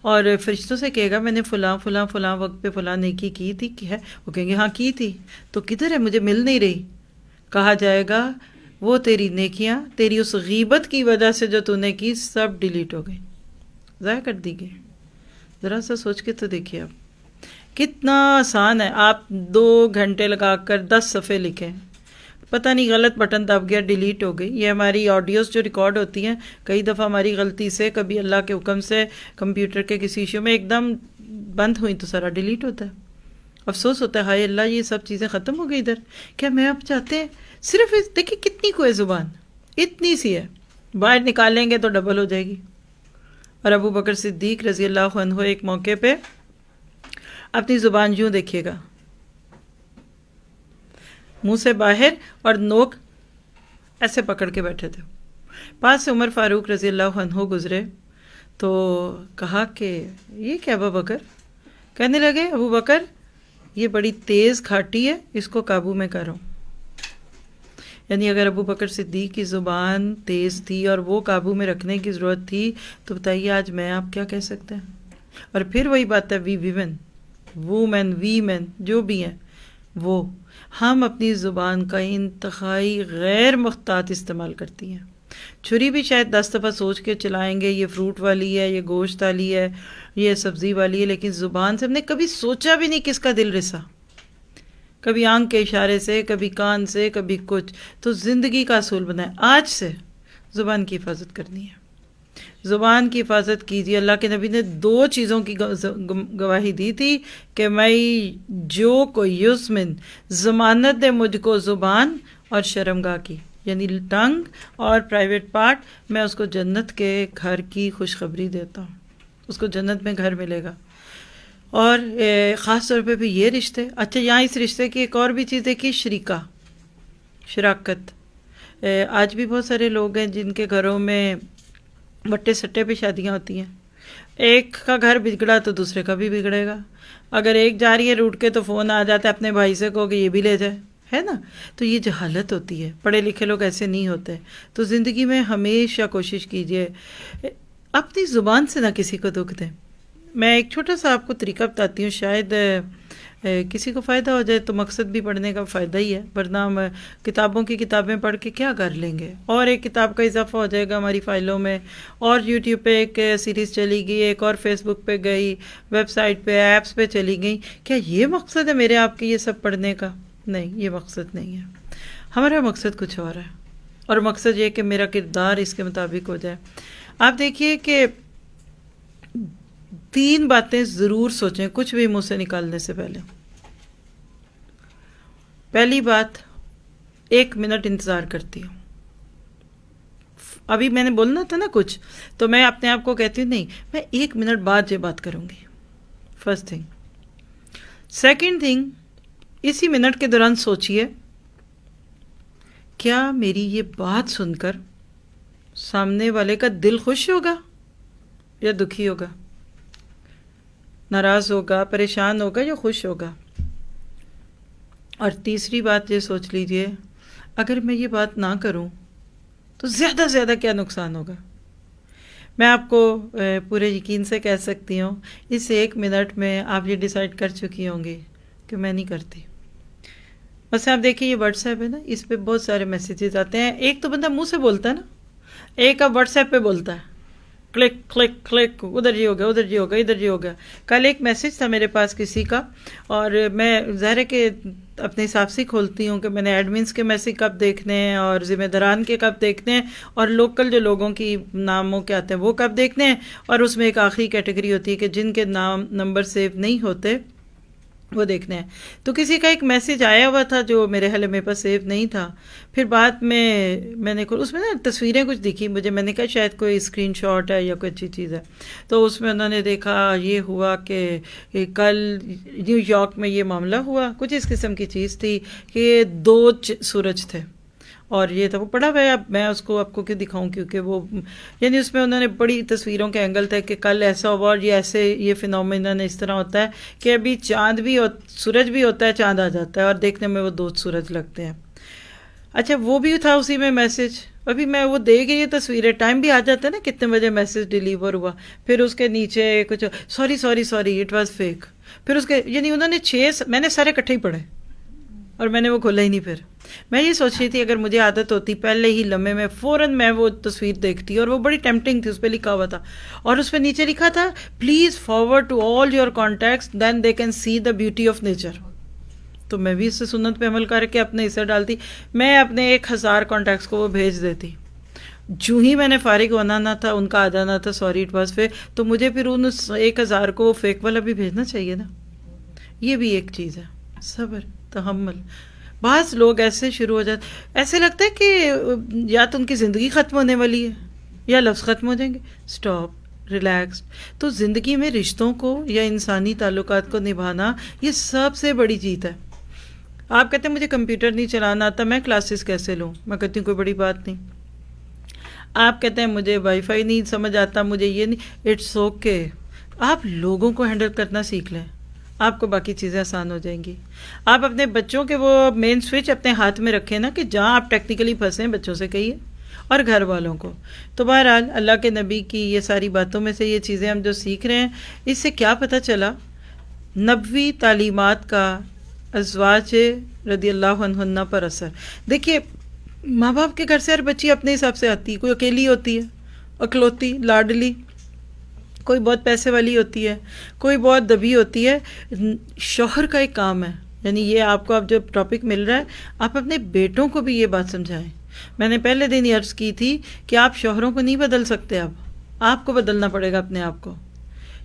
اور فرشتوں سے کہے گا میں نے فلاں فلاں فلاں وقت پہ فلاں نیکی کی تھی، کیا ہے؟ وہ کہیں گے ہاں کی تھی. تو کدھر ہے؟ مجھے مل نہیں رہی. کہا جائے گا وہ تیری نیکیاں تیری اس غیبت کی وجہ سے جو تو نے کی سب ڈیلیٹ ہو گئی، ضائع کر دی گئی. ذرا سا سوچ کے تو دیکھیے آپ کتنا آسان ہے. آپ 2 گھنٹے لگا کر 10 صفحے لکھیں، پتہ نہیں غلط بٹن دب گیا ڈیلیٹ ہو گئی. یہ ہماری آڈیوز جو ریکارڈ ہوتی ہیں کئی دفعہ ہماری غلطی سے، کبھی اللہ کے حکم سے کمپیوٹر کے کسی ایشو میں ایک دم بند ہوئی تو سارا ڈیلیٹ ہوتا ہے. افسوس ہوتا ہے ہائے اللہ یہ سب چیزیں ختم ہو گئی ادھر. کیا میں آپ چاہتے ہیں صرف دیکھیں کتنی کو ہے زبان، اتنی سی ہے، باہر نکالیں گے تو ڈبل ہو جائے گی. اور ابو بکر صدیق رضی اللہ عنہ ایک موقع پہ اپنی زبان یوں دیکھیے گا، منہ سے باہر اور نوک ایسے پکڑ کے بیٹھے تھے. پاس سے عمر فاروق رضی اللہ عنہ گزرے تو کہا کہ یہ کیا ابو بکر؟ کہنے لگے ابو بکر یہ بڑی تیز کھاٹی ہے، اس کو قابو میں کرو. یعنی اگر ابو بکر صدیق کی زبان تیز تھی اور وہ قابو میں رکھنے کی ضرورت تھی تو بتائیے آج میں آپ کیا کہہ سکتے ہیں. اور پھر وہی بات ہے وی مین جو بھی ہیں وہ، ہم اپنی زبان کا انتہائی غیر محتاط استعمال کرتی ہیں. چھری بھی شاید 10 دفعہ سوچ کے چلائیں گے یہ فروٹ والی ہے، یہ گوشت والی ہے، یہ سبزی والی ہے، لیکن زبان سے ہم نے کبھی سوچا بھی نہیں کس کا دل رسا، کبھی آنکھ کے اشارے سے، کبھی کان سے، کبھی کچھ. تو زندگی کا اصول بنائیں آج سے زبان کی حفاظت کرنی ہے. زبان کی حفاظت کیجیے. اللہ کے نبی نے 2 چیزوں کی گواہی دی تھی کہ میں جو کوئی یسمن ضمانت دے مجھ کو زبان اور شرمگاہ کی، یعنی ٹنگ اور پرائیویٹ پارٹ، میں اس کو جنت کے گھر کی خوشخبری دیتا ہوں، اس کو جنت میں گھر ملے گا. اور خاص طور پہ بھی یہ رشتے. اچھا یہاں اس رشتے کی ایک اور بھی چیز دیکھیے، شراکت. آج بھی بہت سارے لوگ ہیں جن کے گھروں میں بٹے سٹے پہ شادیاں ہوتی ہیں. ایک کا گھر بگڑا تو دوسرے کا بھی بگڑے گا. اگر ایک جا رہی ہے روٹ کے تو فون آ جاتا ہے اپنے بھائی سے کو کہ یہ بھی لے جائے، ہے نا. تو یہ جہالت ہوتی ہے. پڑھے لکھے لوگ ایسے نہیں ہوتے. تو زندگی میں ہمیشہ کوشش کیجیے اپنی زبان سے نہ کسی کو دکھ دیں. میں ایک چھوٹا سا آپ کو طریقہ بتاتی ہوں، شاید کسی کو فائدہ ہو جائے تو مقصد بھی پڑھنے کا فائدہ ہی ہے، ورنہ ہم کتابوں کی کتابیں پڑھ کے کیا کر لیں گے؟ اور ایک کتاب کا اضافہ ہو جائے گا ہماری فائلوں میں، اور یوٹیوب پہ ایک سیریز چلی گئی، ایک اور فیس بک پہ گئی، ویب سائٹ پہ، ایپس پہ چلی گئی. کیا یہ مقصد ہے میرے آپ کے یہ سب پڑھنے کا؟ نہیں، یہ مقصد نہیں ہے. ہمارا مقصد کچھ اور ہے، اور مقصد یہ کہ میرا کردار اس کے مطابق ہو جائے. آپ دیکھیے کہ 3 باتیں ضرور سوچیں کچھ بھی منہ سے نکالنے سے پہلے. پہلی بات، 1 منٹ انتظار کرتی ہوں. ابھی میں نے بولنا تھا نا کچھ، تو میں اپنے آپ کو کہتی ہوں نہیں، میں 1 منٹ بعد یہ بات کروں گی. First thing. سیکنڈ تھنگ، اسی منٹ کے دوران سوچئے کیا میری یہ بات سن کر سامنے والے کا دل خوش ہوگا یا دکھی ہوگا، ناراض ہوگا، پریشان ہوگا یا خوش ہوگا. اور تیسری بات یہ سوچ لیجئے، اگر میں یہ بات نہ کروں تو زیادہ سے زیادہ کیا نقصان ہوگا. میں آپ کو پورے یقین سے کہہ سکتی ہوں اس 1 منٹ میں آپ یہ ڈیسائیڈ کر چکی ہوں گی کہ میں نہیں کرتی. بس آپ دیکھیے یہ واٹس ایپ ہے نا، اس پہ بہت سارے میسیجز آتے ہیں. ایک تو بندہ منہ سے بولتا ہے نا، ایک اب واٹس ایپ پہ بولتا ہے، کلک کلک کلک، ادھر جی ہو گیا، ادھر جی ہو گیا، ادھر جی ہو گیا. کل ایک میسیج تھا میرے پاس کسی کا، اور میں ظاہر ہے کہ اپنے حساب سے کھولتی ہوں کہ میں نے ایڈمنس کے میسیج کب دیکھنے ہیں اور ذمہ داران کے کب دیکھنے ہیں اور لوکل جو لوگوں کی ناموں کے آتے ہیں وہ کب دیکھنے ہیں. اور اس میں ایک آخری کیٹیگری ہوتی ہے کہ جن کے نام نمبر سیو نہیں ہوتے وہ دیکھنے ہیں. تو کسی کا ایک میسیج آیا ہوا تھا جو میرے حال میرے پاس سیو نہیں تھا. پھر بعد میں نے اس میں نا تصویریں کچھ دکھی مجھے، میں نے کہا شاید کوئی اسکرین شاٹ ہے یا کوئی اچھی چیز ہے. تو اس میں انہوں نے دیکھا یہ ہوا کہ کل نیو یارک میں یہ معاملہ ہوا، کچھ اس قسم کی چیز تھی کہ 2 سورج تھے اور یہ تھا. وہ پڑھا ہوا ہے، اب میں اس کو آپ کو کیوں دکھاؤں، کیونکہ وہ یعنی اس میں انہوں نے بڑی تصویروں کے اینگل تھے کہ کل ایسا ہوا اور یہ ایسے یہ فینومینا اس طرح ہوتا ہے کہ ابھی چاند بھی سورج بھی ہوتا ہے، چاند آ جاتا ہے اور دیکھنے میں وہ 2 سورج لگتے ہیں. اچھا وہ بھی تھا اسی میں میسیج. ابھی میں وہ دے گئی یہ تصویریں، ٹائم بھی آ جاتا ہے نا کتنے بجے میسیج ڈیلیور ہوا. پھر اس کے نیچے کچھ سوری اٹ واز فیک. پھر اس کے یعنی انہوں نے 6 میں نے سارے اکٹھے ہی پڑھے اور میں نے وہ کھولا ہی نہیں. پھر میں یہ سوچ رہی تھی اگر مجھے عادت ہوتی پہلے ہی لمحے میں فوراً میں وہ تصویر دیکھتی، اور وہ بڑی ٹیمپٹنگ تھی، اس پہ لکھا ہوا تھا اور اس پہ نیچے لکھا تھا please forward to all your contacts then they can see the beauty of nature. تو میں بھی اس سے سنت پہ عمل کر کے اپنے حصہ ڈالتی. میں اپنے 1000 کانٹیکٹس کو وہ بھیج دیتی. جو ہی میں نے فارغ ہونا نہ تھا، ان کا آدھا نہ تھا سوری اٹ واز فیک، تو مجھے پھر ان 1000 کو وہ فیک والا بھی بھیجنا چاہیے نا. یہ بھی ایک چیز ہے، صبر، تحمل. بعض لوگ ایسے شروع ہو جاتے، ایسے لگتا ہے کہ یا تو ان کی زندگی ختم ہونے والی ہے یا لفظ ختم ہو جائیں گے. Stop, relax. تو زندگی میں رشتوں کو یا انسانی تعلقات کو نبھانا یہ سب سے بڑی چیز ہے. آپ کہتے ہیں مجھے کمپیوٹر نہیں چلانا آتا، میں کلاسز کیسے لوں؟ میں کہتی ہوں کوئی بڑی بات نہیں. آپ کہتے ہیں مجھے وائی فائی نہیں سمجھ آتا، مجھے یہ نہیں، اٹس اوکے. آپ لوگوں کو ہینڈل کرنا سیکھ لیں، آپ کو باقی چیزیں آسان ہو جائیں گی. آپ اپنے بچوں کے وہ مین سوئچ اپنے ہاتھ میں رکھیں نا کہ جہاں آپ ٹیکنیکلی پھنسیں بچوں سے کہیے، اور گھر والوں کو. تو بہرحال اللہ کے نبی کی یہ ساری باتوں میں سے یہ چیزیں ہم جو سیکھ رہے ہیں، اس سے کیا پتہ چلا؟ نبوی تعلیمات کا ازواج رضی اللہ عنہن پر اثر. دیکھیے ماں باپ کے گھر سے ہر بچی اپنے حساب سے آتی ہے. کوئی اکیلی ہوتی ہے، اکلوتی، لاڈلی، کوئی بہت پیسے والی ہوتی ہے، کوئی بہت دبی ہوتی ہے. شوہر کا ایک کام ہے، یعنی یہ آپ کو اب جو ٹاپک مل رہا ہے آپ اپنے بیٹوں کو بھی یہ بات سمجھائیں. میں نے پہلے دن یہ عرض کی تھی کہ آپ شوہروں کو نہیں بدل سکتے، اب آپ کو بدلنا پڑے گا اپنے آپ کو.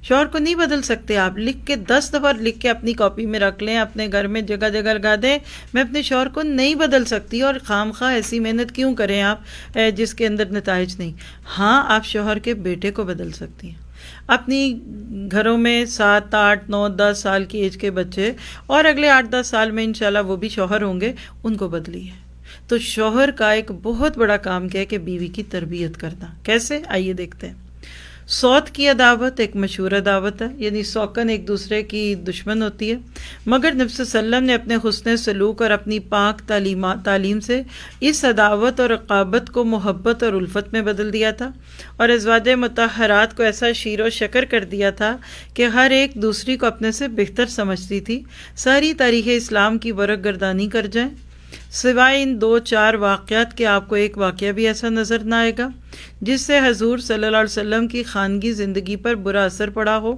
شوہر کو نہیں بدل سکتے آپ. لکھ کے 10 دفعہ لکھ کے اپنی کاپی میں رکھ لیں، اپنے گھر میں جگہ جگہ لگا دیں، میں اپنے شوہر کو نہیں بدل سکتی. اور خام خواہ ایسی محنت کیوں کریں آپ جس کے اندر نتائج نہیں. ہاں آپ شوہر کے بیٹے کو بدل سکتی ہیں. اپنی گھروں میں 7، 8، 9، 10 سال کی ایج کے بچے، اور اگلے 8-10 سال میں انشاءاللہ وہ بھی شوہر ہوں گے، ان کو بدلی ہے. تو شوہر کا ایک بہت بڑا کام کیا ہے کہ بیوی کی تربیت کرنا. کیسے؟ آئیے دیکھتے ہیں. سوت کی عداوت ایک مشہور عداوت ہے، یعنی سوکن ایک دوسرے کی دشمن ہوتی ہے، مگر نبی صلی اللہ علیہ وسلم نے اپنے حسن سلوک اور اپنی پاک تعلیم سے اس عداوت اور رقابت کو محبت اور الفت میں بدل دیا تھا، اور ازواج مطہرات کو ایسا شیر و شکر کر دیا تھا کہ ہر ایک دوسری کو اپنے سے بہتر سمجھتی تھی۔ ساری تاریخ اسلام کی ورق گردانی کر جائیں، سوائے ان 2-4 واقعات کے آپ کو ایک واقعہ بھی ایسا نظر نہ آئے گا جس سے حضور صلی اللہ علیہ وسلم کی خانگی زندگی پر برا اثر پڑا ہو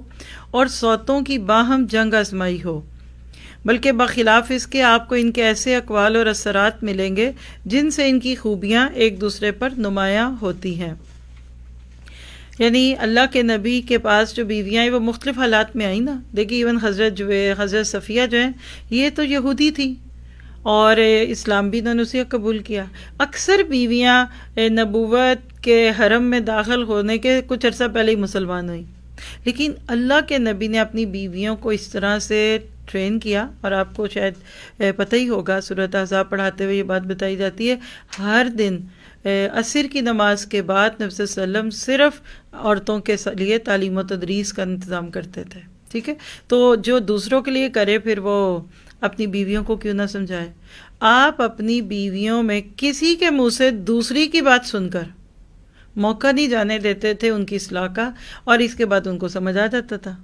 اور سوتوں کی باہم جنگ آزمائی ہو، بلکہ بخلاف اس کے آپ کو ان کے ایسے اقوال اور اثرات ملیں گے جن سے ان کی خوبیاں ایک دوسرے پر نمایاں ہوتی ہیں۔ یعنی اللہ کے نبی کے پاس جو بیویاں ہیں وہ مختلف حالات میں آئیں نا، دیکھیے ایون حضرت صفیہ جو ہیں یہ تو یہودی تھی اور اسلام بھی انہوں نے اسی کو قبول کیا۔ اکثر بیویاں نبوت کے حرم میں داخل ہونے کے کچھ عرصہ پہلے ہی مسلمان ہوئیں، لیکن اللہ کے نبی نے اپنی بیویوں کو اس طرح سے ٹرین کیا، اور آپ کو شاید پتہ ہی ہوگا سورۃ احزاب پڑھاتے ہوئے یہ بات بتائی جاتی ہے، ہر دن عصر کی نماز کے بعد نبی صلی اللہ علیہ وسلم صرف عورتوں کے لیے تعلیم و تدریس کا انتظام کرتے تھے، ٹھیک ہے؟ تو جو دوسروں کے لیے کرے پھر وہ اپنی بیویوں کو کیوں نہ سمجھائے؟ آپ اپنی بیویوں میں کسی کے منہ سے دوسری کی بات سن کر موقع نہیں جانے دیتے تھے ان کی اصلاح کا، اور اس کے بعد ان کو سمجھ آ جاتا تھا۔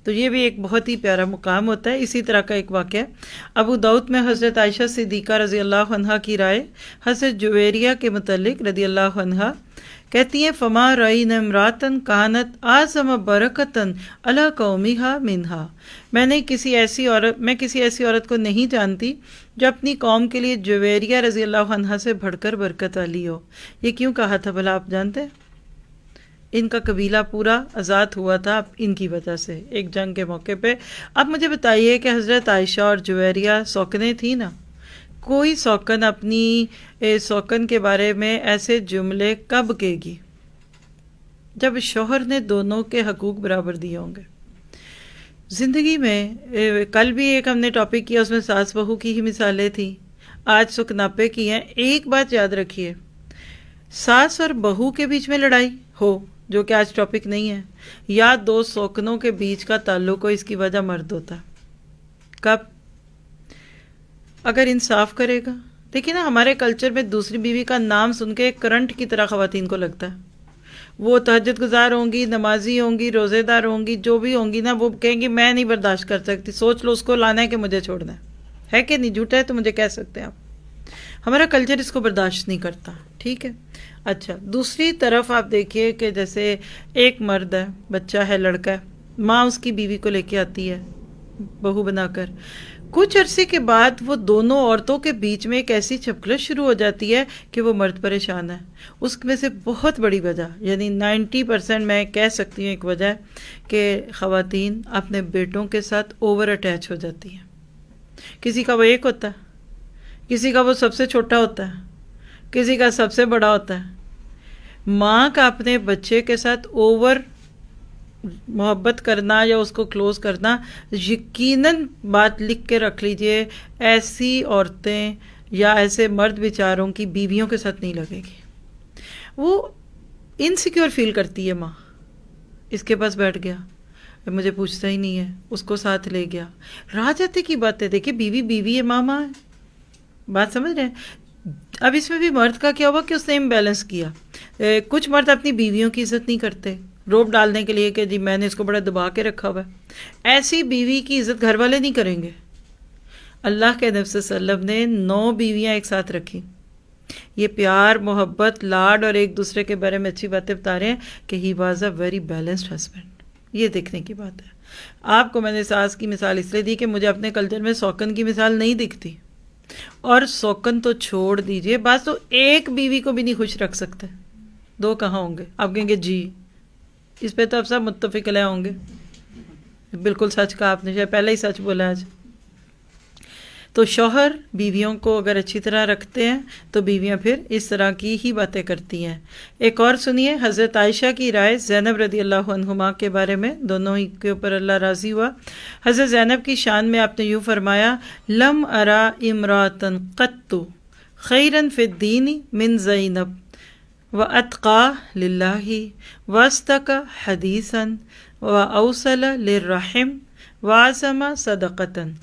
تو یہ بھی ایک بہت ہی پیارا مقام ہوتا ہے۔ اسی طرح کا ایک واقعہ ابو داؤد میں حضرت عائشہ صدیقہ رضی اللہ عنہا کی رائے حضرت جویریہ کے متعلق رضی اللہ عنہا کہتی ہیں، فما رأینا امرأۃ کانت اعظم برکۃ علی قومہا منہا، میں کسی ایسی عورت کو نہیں جانتی جو اپنی قوم کے لیے جویریہ رضی اللہ عنہا سے بڑھ کر برکت والی ہو۔ یہ کیوں کہا تھا بھلا آپ جانتے ہیں؟ ان کا قبیلہ پورا آزاد ہوا تھا ان کی وجہ سے ایک جنگ کے موقع پہ۔ اب مجھے بتائیے کہ حضرت عائشہ اور جویریہ سوکنیں تھیں نا، کوئی سوکن اپنی سوکن کے بارے میں ایسے جملے کب کہے گی جب شوہر نے دونوں کے حقوق برابر دیے ہوں گے زندگی میں؟ کل بھی ایک ہم نے ٹاپک کیا، اس میں ساس بہو کی ہی مثالیں تھیں، آج سکناپے کی ہیں۔ ایک بات یاد رکھیے، ساس اور بہو کے بیچ میں لڑائی ہو، جو کہ آج ٹاپک نہیں ہے، یا 2 سوکنوں کے بیچ کا تعلق ہو، اس کی وجہ مرد ہوتا ہے۔ کب؟ اگر انصاف کرے گا۔ دیکھیں نا، ہمارے کلچر میں دوسری بیوی کا نام سن کے کرنٹ کی طرح خواتین کو لگتا ہے، وہ تہجد گزار ہوں گی، نمازی ہوں گی، روزے دار ہوں گی، جو بھی ہوں گی نا، وہ کہیں گی میں نہیں برداشت کر سکتی۔ سوچ لو اس کو لانا ہے کہ مجھے چھوڑنا ہے کہ نہیں؟ جھوٹا ہے تو مجھے کہہ سکتے ہیں آپ، ہمارا کلچر اس کو برداشت نہیں کرتا، ٹھیک ہے؟ اچھا، دوسری طرف آپ دیکھیے کہ جیسے ایک مرد ہے، بچہ ہے، لڑکا ہے، ماں اس کی بیوی کو لے کے آتی ہے بہو بنا کر، کچھ عرصے کے بعد وہ دونوں عورتوں کے بیچ میں ایک ایسی چھپکلش شروع ہو جاتی ہے کہ وہ مرد پریشان ہے۔ اس میں سے بہت بڑی وجہ، یعنی 90% میں کہہ سکتی ہوں ایک وجہ ہے کہ خواتین اپنے بیٹوں کے ساتھ اوور اٹیچ ہو جاتی ہیں۔ کسی کا وہ ایک ہوتا ہے، کسی کا وہ سب سے چھوٹا ہوتا ہے، کسی کا سب سے بڑا ہوتا ہے۔ ماں کا اپنے بچے کے ساتھ اوور محبت کرنا یا اس کو کلوز کرنا، یقیناً بات لکھ کے رکھ لیجئے، ایسی عورتیں یا ایسے مرد بیچاروں کی بیویوں کے ساتھ نہیں لگے گی۔ وہ انسیکیور فیل کرتی ہے، ماں اس کے پاس بیٹھ گیا، مجھے پوچھتا ہی نہیں ہے، اس کو ساتھ لے گیا، راہ جاتے کی بات ہے۔ دیکھیں، بیوی بیوی ہے، ماں ماں ہے، بات سمجھ رہے ہیں؟ اب اس میں بھی مرد کا کیا ہوا کہ اس نے امبیلنس کیا۔ کچھ مرد اپنی بیویوں کی عزت نہیں کرتے، روپ ڈالنے کے لیے کہ جی میں نے اس کو بڑا دبا کے رکھا ہوا ہے۔ ایسی بیوی کی عزت گھر والے نہیں کریں گے۔ اللہ کے نبی صلی اللہ علیہ وسلم نے 9 بیویاں ایک ساتھ رکھی۔ یہ پیار، محبت، لاڈ اور ایک دوسرے کے بارے میں اچھی باتیں بتا رہے ہیں کہ he was a very balanced husband. یہ دیکھنے کی بات ہے۔ آپ کو میں نے ساس کی مثال اس لیے دی کہ مجھے اپنے کلچر میں سوکن کی مثال نہیں دکھتی، اور سوکن تو چھوڑ دیجئے، بس تو ایک بیوی کو بھی نہیں خوش رکھ سکتے، 2 کہاں ہوں گے؟ آپ کہیں گے جی، اس پہ تو اب سب متفق علیہ ہوں گے۔ بالکل سچ کہا آپ نے، شاید پہلے ہی سچ بولا آج۔ تو شوہر بیویوں کو اگر اچھی طرح رکھتے ہیں تو بیویاں پھر اس طرح کی ہی باتیں کرتی ہیں۔ ایک اور سنیے حضرت عائشہ کی رائے زینب رضی اللہ عنہما کے بارے میں، دونوں ہی کے اوپر اللہ راضی ہوا۔ حضرت زینب کی شان میں آپ نے یوں فرمایا، لم ارا امراۃ قط خیرا فی الدین من زینب وَأَتْقَى لِلَّهِ وَاسْتَكَى حَدِيثًا وَأَوْصَلَ لِلرَّحِمِ وَعَزَمَ صَدَقَةً،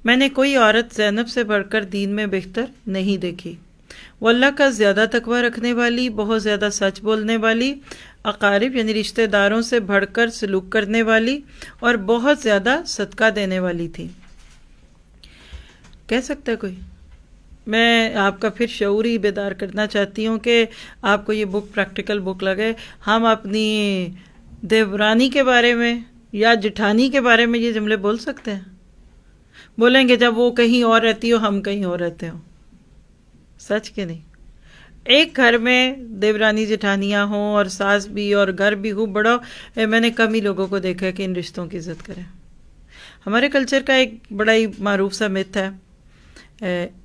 میں نے کوئی عورت زینب سے بڑھ کر دین میں بہتر نہیں دیکھی، وہ اللہ کا زیادہ تقوی رکھنے والی، بہت زیادہ سچ بولنے والی، اقارب یعنی رشتہ داروں سے بڑھ کر سلوک کرنے والی، اور بہت زیادہ صدقہ دینے والی تھی۔ کہہ سکتا ہے کوئی؟ میں آپ کا پھر شعور ہی بیدار کرنا چاہتی ہوں کہ آپ کو یہ بک پریکٹیکل بک لگے۔ ہم اپنی دیورانی کے بارے میں یا جٹھانی کے بارے میں یہ جملے بول سکتے ہیں؟ بولیں گے جب وہ کہیں اور رہتی ہو ہم کہیں اور رہتے ہوں؟ سچ کہ نہیں؟ ایک گھر میں دیورانی جٹھانیاں ہوں اور ساس بھی اور گھر بھی ہو بڑا، میں نے کم ہی لوگوں کو دیکھا ہے کہ ان رشتوں کی عزت کریں۔ ہمارے کلچر کا ایک بڑا ہی معروف سا مت ہے،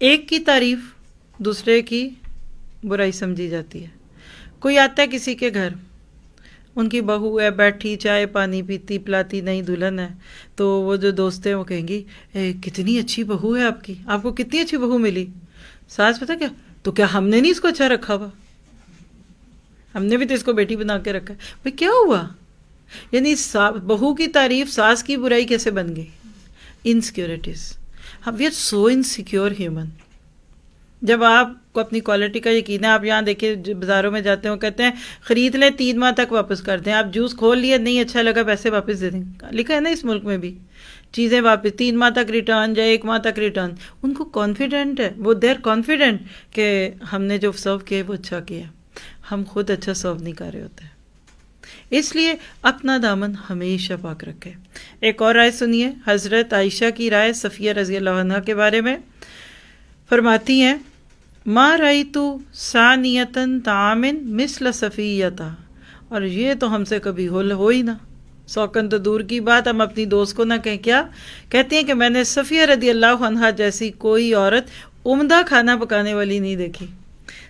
ایک کی تعریف دوسرے کی برائی سمجھی جاتی ہے۔ کوئی آتا ہے کسی کے گھر، ان کی بہو ہے بیٹھی چائے پانی پیتی پلاتی نئی دلہن ہے، تو وہ جو دوست ہیں وہ کہیں گی کتنی اچھی بہو ہے آپ کی، آپ کو کتنی اچھی بہو ملی۔ ساس پتہ کیا، تو کیا ہم نے نہیں اس کو اچھا رکھا ہوا، ہم نے بھی تو اس کو بیٹی بنا کے رکھا ہے۔ بھئی کیا ہوا؟ یعنی بہو کی تعریف ساس کی برائی کیسے بن گئی؟ Insecurities. We are so insecure human. جب آپ کو اپنی کوالٹی کا یقین ہے، آپ یہاں دیکھیں بازاروں میں جاتے ہیں، کہتے ہیں خرید لیں 3 ماہ تک واپس کر دیں، آپ جوس کھول لیے نہیں اچھا لگا پیسے واپس دے دیں، لکھا ہے نا اس ملک میں بھی، چیزیں واپس 3 ماہ تک ریٹرن یا 1 ماہ تک ریٹرن۔ ان کو کانفیڈنٹ ہے، وہ دیر کانفیڈنٹ کہ ہم نے جو سرو کیا وہ اچھا کیا، ہم خود اچھا سرو نہیں کر رہے ہوتے۔ اس لیے اپنا دامن ہمیشہ پاک رکھے۔ ایک اور رائے سنیے، حضرت عائشہ کی رائے صفیہ رضی اللہ عنہ کے بارے میں فرماتی ہیں، ما رأیتو ثانیۃ طعام مثل صفیۃ، اور یہ تو ہم سے کبھی ہو ہی نہ، سوکن تو دور کی بات، ہم اپنی دوست کو نہ کہیں۔ کیا کہتی ہیں کہ میں نے صفیہ رضی اللہ عنہ جیسی کوئی عورت عمدہ کھانا پکانے والی نہیں دیکھی۔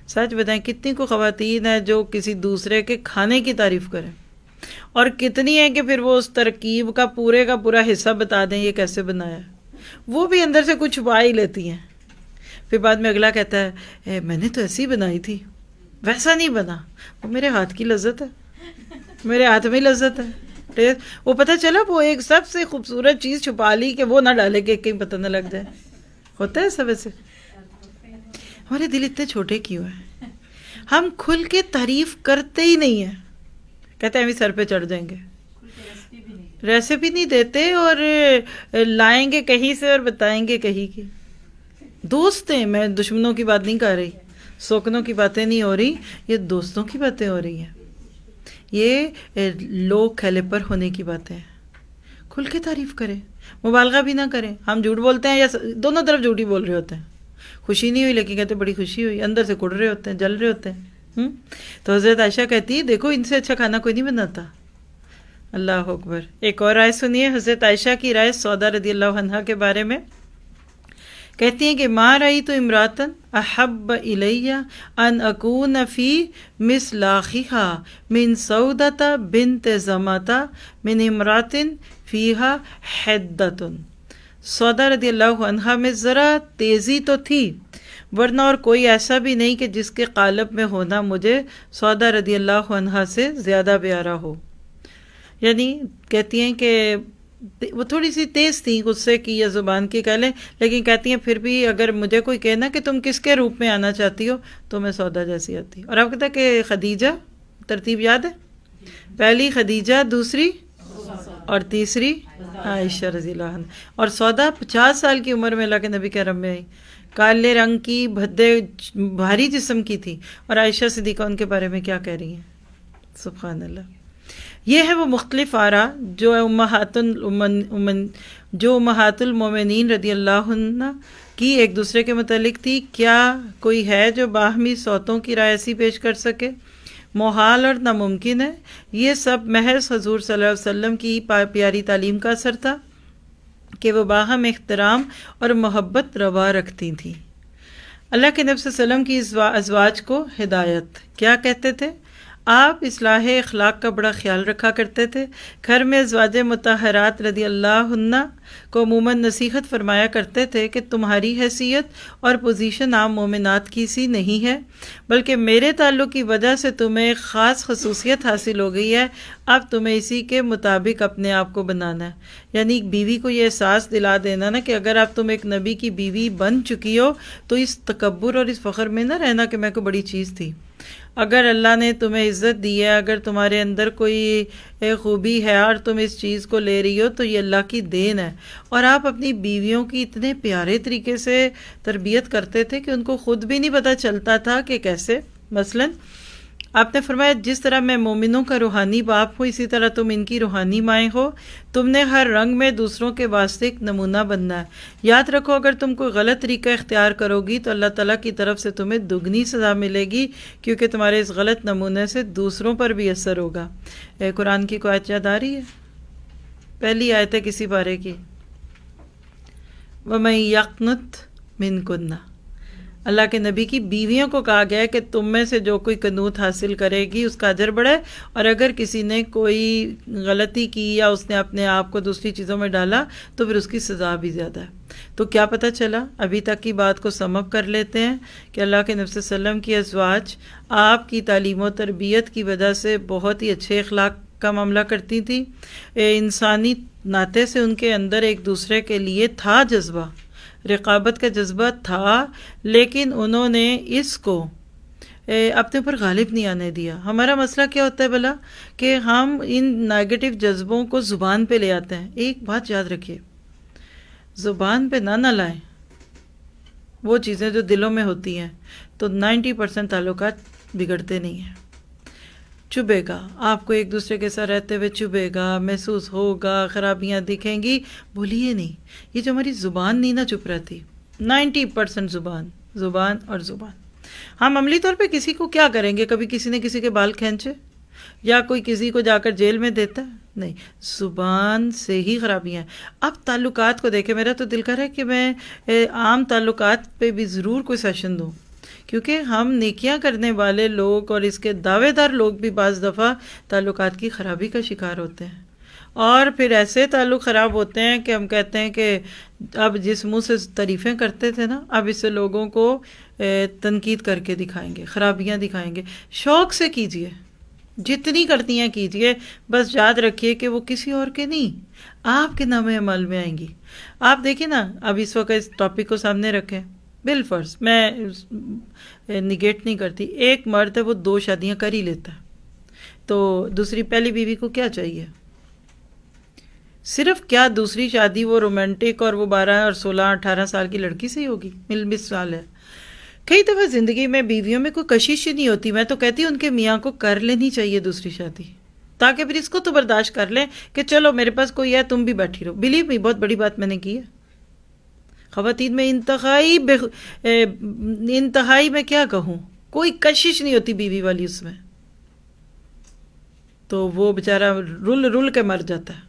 سچ بتائیں کتنی کو خواتین ہیں جو کسی دوسرے کے کھانے کی تعریف کریں، اور کتنی ہیں کہ پھر وہ اس ترکیب کا پورا حصہ بتا دیں یہ کیسے بنایا ہے، وہ بھی اندر سے کچھ چھپا ہی لیتی ہیں۔ پھر بعد میں اگلا کہتا ہے میں نے تو ایسی بنائی تھی، ویسا نہیں بنا، وہ میرے ہاتھ کی لذت ہے، میرے ہاتھ میں لذت ہے، وہ پتہ چلا وہ ایک سب سے خوبصورت چیز چھپا لی کہ وہ نہ ڈالے کہ کہیں پتہ نہ لگ جائے۔ ہوتا ہے سب ایسے؟ ہمارے دل اتنے چھوٹے کیوں ہیں؟ ہم کھل کے تعریف کرتے ہی نہیں ہیں، کہتے ہیں ہم سر پہ چڑھ جائیں گے، ریسیپی نہیں دیتے، اور لائیں گے کہیں سے اور بتائیں گے کہیں کی۔ دوست ہیں، میں دشمنوں کی بات نہیں کر رہی، سوکنوں کی باتیں نہیں ہو رہی، یہ دوستوں کی باتیں ہو رہی ہیں، یہ لو کیلیپر ہونے کی باتیں ہیں۔ کھل کے تعریف کریں، مبالغہ بھی نہ کریں۔ ہم جھوٹ بولتے ہیں یا دونوں طرف جھوٹ ہی بول رہے ہوتے ہیں، خوشی نہیں ہوئی لیکن کہتے بڑی خوشی ہوئی، اندر سے کڑ رہے ہوتے ہیں، جل رہے ہوتے ہیں۔ تو حضرت عائشہ کہتی ہے دیکھو ان سے اچھا کھانا کوئی نہیں بناتا۔ اللہ اکبر۔ ایک اور رائے سنیے، حضرت عائشہ کی رائے سودا رضی اللہ عنہا کے بارے میں کہتی ہیں کہ ما رأیت امرأۃ احب الی ان اکون فی مثلاخها من سودۃ بنت زمۃ من امرأۃ فیہا حدۃ۔ سودا رضی اللہ عنہا میں ذرا تیزی تو تھی، ورنہ اور کوئی ایسا بھی نہیں کہ جس کے قالب میں ہونا مجھے سودا رضی اللہ عنہا سے زیادہ پیارا ہو۔ یعنی کہتی ہیں کہ وہ تھوڑی سی تیز تھیں، غصے کی یا زبان کی کہہ لیں، لیکن کہتی ہیں پھر بھی اگر مجھے کوئی کہنا کہ تم کس کے روپ میں آنا چاہتی ہو تو میں سودا جیسی آتی۔ اور آپ کہتا ہے کہ خدیجہ، ترتیب یاد ہے؟ پہلی خدیجہ، دوسری اور تیسری عائشہ رضی اللہ عنہ، اور سودا 50 سال کی عمر میں اللہ کے نبی کے حرم میں آئی، کالے رنگ کی، بھدے بھاری جسم کی تھی، اور عائشہ صدیقہ ان کے بارے میں کیا کہہ رہی ہیں؟ سبحان اللہ۔ یہ ہے وہ مختلف آراء جو امہات المومنین رضی اللہ عنہ کی ایک دوسرے کے متعلق تھی۔ کیا کوئی ہے جو باہمی صوتوں کی رائے ایسی پیش کر سکے؟ محال اور ناممکن ہے۔ یہ سب محض حضور صلی اللہ علیہ وسلم کی پیاری تعلیم کا اثر تھا کہ وہ باہم احترام اور محبت روا رکھتی تھیں۔ اللہ کے نبی صلی اللہ علیہ وسلم کی ازواج کو ہدایت کیا کہتے تھے؟ آپ اصلاح اخلاق کا بڑا خیال رکھا کرتے تھے۔ گھر میں ازواج مطہرات رضی اللہ عنہ کو عموماً نصیحت فرمایا کرتے تھے کہ تمہاری حیثیت اور پوزیشن عام مومنات کی سی نہیں ہے، بلکہ میرے تعلق کی وجہ سے تمہیں ایک خاص خصوصیت حاصل ہو گئی ہے، اب تمہیں اسی کے مطابق اپنے آپ کو بنانا ہے۔ یعنی ایک بیوی کو یہ احساس دلا دینا نا کہ اگر اب تم ایک نبی کی بیوی بن چکی ہو تو اس تکبر اور اس فخر میں نہ رہنا کہ میں کوئی بڑی چیز تھی۔ اگر اللہ نے تمہیں عزت دی ہے، اگر تمہارے اندر کوئی خوبی ہے اور تم اس چیز کو لے رہی ہو تو یہ اللہ کی دین ہے۔ اور آپ اپنی بیویوں کی اتنے پیارے طریقے سے تربیت کرتے تھے کہ ان کو خود بھی نہیں پتہ چلتا تھا کہ کیسے۔ مثلاً آپ نے فرمایا جس طرح میں مومنوں کا روحانی باپ ہوں اسی طرح تم ان کی روحانی مائیں ہو، تم نے ہر رنگ میں دوسروں کے واسطے ایک نمونہ بننا ہے۔ یاد رکھو اگر تم کوئی غلط طریقہ اختیار کرو گی تو اللہ تعالیٰ کی طرف سے تمہیں دگنی سزا ملے گی، کیونکہ تمہارے اس غلط نمونے سے دوسروں پر بھی اثر ہوگا۔ قرآن کی کوئی آیت یاد آ رہی ہے؟ پہلی آیت ہے کسی پارے کی، وَمَن يَقْنُتْ مِنْكُنَّ، اللہ کے نبی کی بیویوں کو کہا گیا ہے کہ تم میں سے جو کوئی قنوت حاصل کرے گی اس کا اجر بڑا ہے، اور اگر کسی نے کوئی غلطی کی یا اس نے اپنے آپ کو دوسری چیزوں میں ڈالا تو پھر اس کی سزا بھی زیادہ ہے۔ تو کیا پتہ چلا؟ ابھی تک کی بات کو سم اپ کر لیتے ہیں کہ اللہ کے نبی صلی اللہ علیہ وسلم کی ازواج آپ کی تعلیم و تربیت کی وجہ سے بہت ہی اچھے اخلاق کا معاملہ کرتی تھیں۔ انسانی ناطے سے ان کے اندر ایک دوسرے کے لیے تھا جذبہ، رقابت کا جذبہ تھا، لیکن انہوں نے اس کو اپنے پر غالب نہیں آنے دیا۔ ہمارا مسئلہ کیا ہوتا ہے بھلا کہ ہم ان نیگیٹو جذبوں کو زبان پہ لے آتے ہیں۔ ایک بات یاد رکھیے، زبان پہ نہ لائیں وہ چیزیں جو دلوں میں ہوتی ہیں، تو 90% تعلقات بگڑتے نہیں ہیں۔ چبھے گا، آپ کو ایک دوسرے کے ساتھ رہتے ہوئے چبھے گا، محسوس ہوگا، خرابیاں دکھیں گی، بولیے نہیں۔ یہ جو ہماری زبان نہیں نہ چپ رہتی، 90% زبان اور زبان۔ ہم عملی طور پہ کسی کو کیا کریں گے؟ کبھی کسی نے کسی کے بال کھینچے یا کوئی کسی کو جا کر جیل میں دیتا ہے؟ نہیں، زبان سے ہی خرابیاں ہیں۔ اب تعلقات کو دیکھیں، میرا تو دل کر رہا ہے کہ میں عام تعلقات پہ بھی ضرور کوئی سیشن دوں، کیونکہ ہم نیکیاں کرنے والے لوگ اور اس کے دعوے دار لوگ بھی بعض دفعہ تعلقات کی خرابی کا شکار ہوتے ہیں، اور پھر ایسے تعلق خراب ہوتے ہیں کہ ہم کہتے ہیں کہ اب جس منہ سے تعریفیں کرتے تھے نا، اب اس سے لوگوں کو تنقید کر کے دکھائیں گے، خرابیاں دکھائیں گے۔ شوق سے کیجئے، جتنی کرتی ہیں کیجئے، بس یاد رکھیے کہ وہ کسی اور کے نہیں، آپ کے نام عمل میں آئیں گی۔ آپ دیکھیں نا، اب اس وقت اس ٹاپک کو سامنے رکھیں، بالفرض میں نگیٹ نہیں کرتی، ایک مرد ہے وہ 2 شادیاں کر ہی لیتا ہے، تو دوسری پہلی بیوی کو کیا چاہیے؟ صرف کیا دوسری شادی وہ رومانٹک اور وہ 12 اور 16 18 سال کی لڑکی سے ہی ہوگی؟ مثال ہے، کئی دفعہ زندگی میں بیویوں میں کوئی کشش ہی نہیں ہوتی۔ میں تو کہتی ہوں ان کے میاں کو کر لینی چاہیے دوسری شادی، تاکہ پھر اس کو تو برداشت کر لیں کہ چلو میرے پاس کوئی ہے، تم بھی بیٹھی رہو۔ بلیو می، بہت بڑی بات میں نے کی ہے۔ خواتین میں انتہائی میں کیا کہوں، کوئی کشش نہیں ہوتی بیوی والی اس میں، تو وہ بیچارہ رل کے مر جاتا ہے،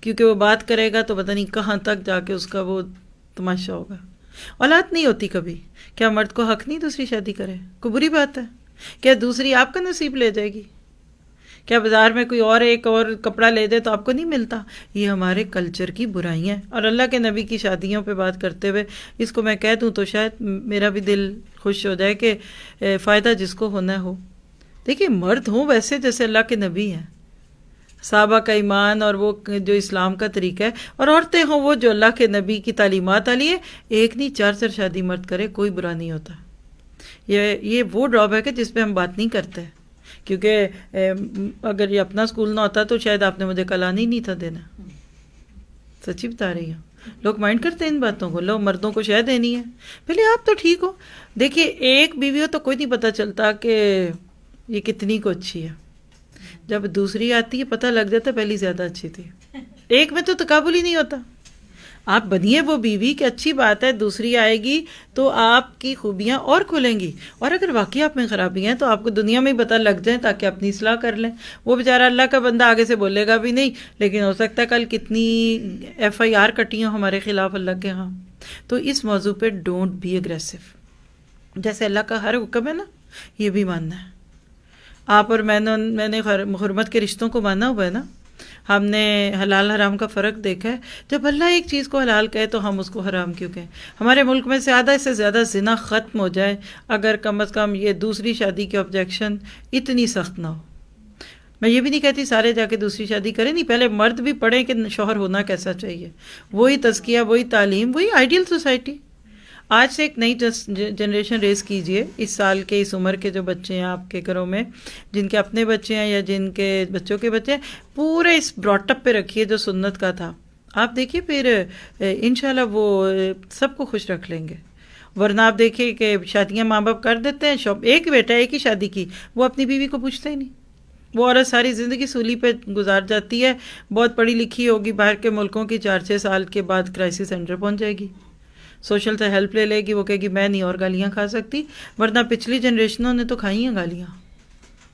کیونکہ وہ بات کرے گا تو پتہ نہیں کہاں تک جا کے اس کا وہ تماشا ہوگا۔ اولاد نہیں ہوتی کبھی، کیا مرد کو حق نہیں دوسری شادی کرے؟ کوئی بری بات ہے؟ کیا دوسری آپ کا نصیب لے جائے گی؟ کیا بازار میں کوئی اور ایک اور کپڑا لے دے تو آپ کو نہیں ملتا؟ یہ ہمارے کلچر کی برائیاں ہیں۔ اور اللہ کے نبی کی شادیوں پہ بات کرتے ہوئے اس کو میں کہہ دوں تو شاید میرا بھی دل خوش ہو جائے کہ فائدہ جس کو ہونا ہو۔ دیکھیے، مرد ہوں ویسے جیسے اللہ کے نبی ہیں، صحابہ کا ایمان اور وہ جو اسلام کا طریقہ ہے، اور عورتیں ہوں وہ جو اللہ کے نبی کی تعلیمات والی ہے، ایک نہیں 4 شادی مرد کرے کوئی برا نہیں ہوتا۔ یہ وہ ڈرا بیک ہے جس پہ ہم بات نہیں کرتے، کیونکہ اگر یہ اپنا سکول نہ ہوتا تو شاید آپ نے مجھے کلان ہی نہیں تھا دینا۔ سچی بتا رہی ہوں، لوگ مائنڈ کرتے ہیں ان باتوں کو، لوگ مردوں کو شاید دینی ہے، پہلے آپ تو ٹھیک ہو۔ دیکھیے، ایک بیوی ہو تو کوئی نہیں پتہ چلتا کہ یہ کتنی کو اچھی ہے، جب دوسری آتی ہے پتہ لگ جاتا ہے پہلی زیادہ اچھی تھی۔ ایک میں تو تقابل ہی نہیں ہوتا۔ آپ بنیے وہ بیوی کہ اچھی بات ہے، دوسری آئے گی تو آپ کی خوبیاں اور کھلیں گی، اور اگر واقعی آپ میں خرابیاں ہیں تو آپ کو دنیا میں ہی پتہ لگ جائیں تاکہ اپنی اصلاح کر لیں۔ وہ بیچارہ اللہ کا بندہ آگے سے بولے گا بھی نہیں، لیکن ہو سکتا ہے کل کتنی FIR کٹی ہوں ہمارے خلاف اللہ کے ہاں۔ تو اس موضوع پہ ڈونٹ بی اگریسو، جیسے اللہ کا ہر حکم ہے نا، یہ بھی ماننا ہے۔ آپ اور میں نے حرمت کے رشتوں کو مانا ہوا ہے نا. ہم نے حلال حرام کا فرق دیکھا ہے. جب اللہ ایک چیز کو حلال کہے تو ہم اس کو حرام کیوں کہیں؟ ہمارے ملک میں زیادہ سے زیادہ زنا ختم ہو جائے اگر کم از کم یہ دوسری شادی کے آبجیکشن اتنی سخت نہ ہو. میں یہ بھی نہیں کہتی سارے جا کے دوسری شادی کریں، نہیں، پہلے مرد بھی پڑھیں کہ شوہر ہونا کیسا چاہیے. وہی تزکیہ، وہی تعلیم، وہی آئیڈیل سوسائٹی. آج سے ایک نئی جنریشن ریز کیجئے. اس سال کے اس عمر کے جو بچے ہیں آپ کے گھروں میں، جن کے اپنے بچے ہیں یا جن کے بچوں کے بچے ہیں، پورے اس براٹ اپ پہ رکھیے جو سنت کا تھا. آپ دیکھیے پھر انشاءاللہ وہ سب کو خوش رکھ لیں گے. ورنہ آپ دیکھیے کہ شادیاں ماں باپ کر دیتے ہیں، ایک بیٹا ایک ہی شادی کی، وہ اپنی بیوی کو پوچھتا ہی نہیں. وہ عورت ساری زندگی سولی پہ گزار جاتی ہے، بہت پڑھی لکھی ہوگی، باہر کے ملکوں کی 4-6 سال کے بعد کرائسس سینٹر پہنچ جائے گی، سوشل سے ہیلپ لے لے گی. وہ کہے گی میں نہیں اور گالیاں کھا سکتی. ورنہ پچھلی جنریشنوں نے تو کھائی ہیں گالیاں،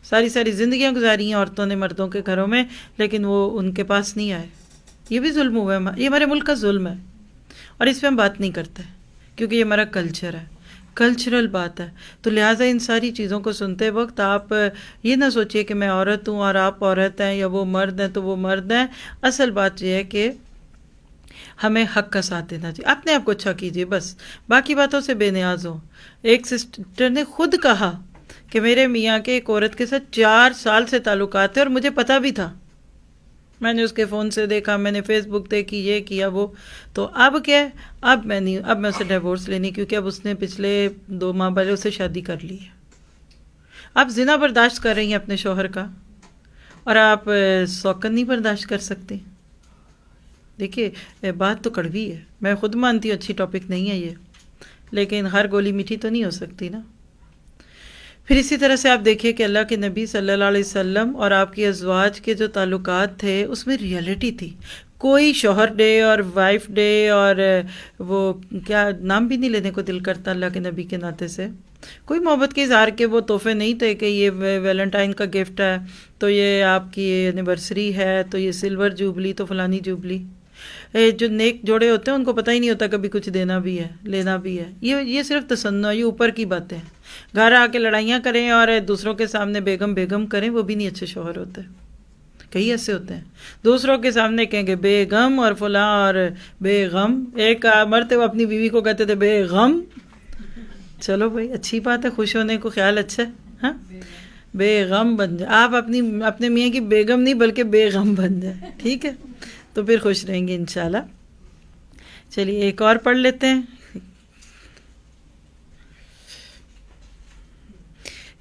ساری زندگیاں گزاری ہیں عورتوں نے مردوں کے گھروں میں، لیکن وہ ان کے پاس نہیں آئے. یہ بھی ظلم ہوا ہے، یہ ہمارے ملک کا ظلم ہے، اور اس پہ ہم بات نہیں کرتے کیونکہ یہ ہمارا کلچر ہے، کلچرل بات ہے. تو لہٰذا ان ساری چیزوں کو سنتے وقت آپ یہ نہ سوچئے کہ میں عورت ہوں اور آپ عورت ہیں، یا وہ مرد ہیں تو وہ مرد ہیں. اصل بات یہ ہے کہ ہمیں حق کا ساتھ دینا چاہیے. اپنے آپ کو اچھا کیجیے، بس باقی باتوں سے بے نیاز ہو. ایک سسٹر نے خود کہا کہ میرے میاں کے ایک عورت کے ساتھ 4 سال سے تعلقات ہیں اور مجھے پتہ بھی تھا. میں نے اس کے فون سے دیکھا، میں نے فیس بک دیکھی، یہ کیا وہ. تو اب کیا ہے، اب میں اسے ڈیورس لینی، کیونکہ اب اس نے پچھلے 2 ماہ پہلے اسے شادی کر لی ہے. آپ زنا برداشت کر رہی ہیں اپنے شوہر کا، اور آپ سوکن نہیں برداشت کر سکتی. دیکھیے بات تو کڑوی ہے، میں خود مانتی ہوں اچھی ٹاپک نہیں ہے یہ، لیکن ہر گولی میٹھی تو نہیں ہو سکتی نا. پھر اسی طرح سے آپ دیکھیے کہ اللہ کے نبی صلی اللہ علیہ وسلم اور آپ کی ازواج کے جو تعلقات تھے اس میں ریئلٹی تھی. کوئی شوہر ڈے اور وائف ڈے اور وہ کیا نام بھی نہیں لینے کو دل کرتا اللہ کے نبی کے ناطے سے. کوئی محبت کے اظہار کے وہ تحفے نہیں تھے کہ یہ ویلنٹائن کا گفٹ ہے تو یہ آپ کی اینیورسری ہے تو یہ سلور جوبلی تو فلانی جوبلی. جو نیک جوڑے ہوتے ہیں ان کو پتہ ہی نہیں ہوتا کبھی کچھ دینا بھی ہے لینا بھی ہے. یہ صرف تصنع، یہ اوپر کی باتیں ہیں. گھر آ کے لڑائیاں کریں اور دوسروں کے سامنے بیگم کریں، وہ بھی نہیں اچھے شوہر ہوتے. کئی ایسے ہوتے ہیں دوسروں کے سامنے کہیں گے بیگم اور فلاں اور بے غم. ایک مرتے وہ اپنی بیوی کو کہتے تھے بے غم. چلو بھائی اچھی بات ہے، خوش ہونے کو خیال اچھا ہے. ہاں بے غم بن جائے آپ، اپنے میاں کی بیگم نہیں بلکہ بے غم بن جائے، ٹھیک ہے، تو پھر خوش رہیں گے انشاءاللہ. چلیے ایک اور پڑھ لیتے ہیں.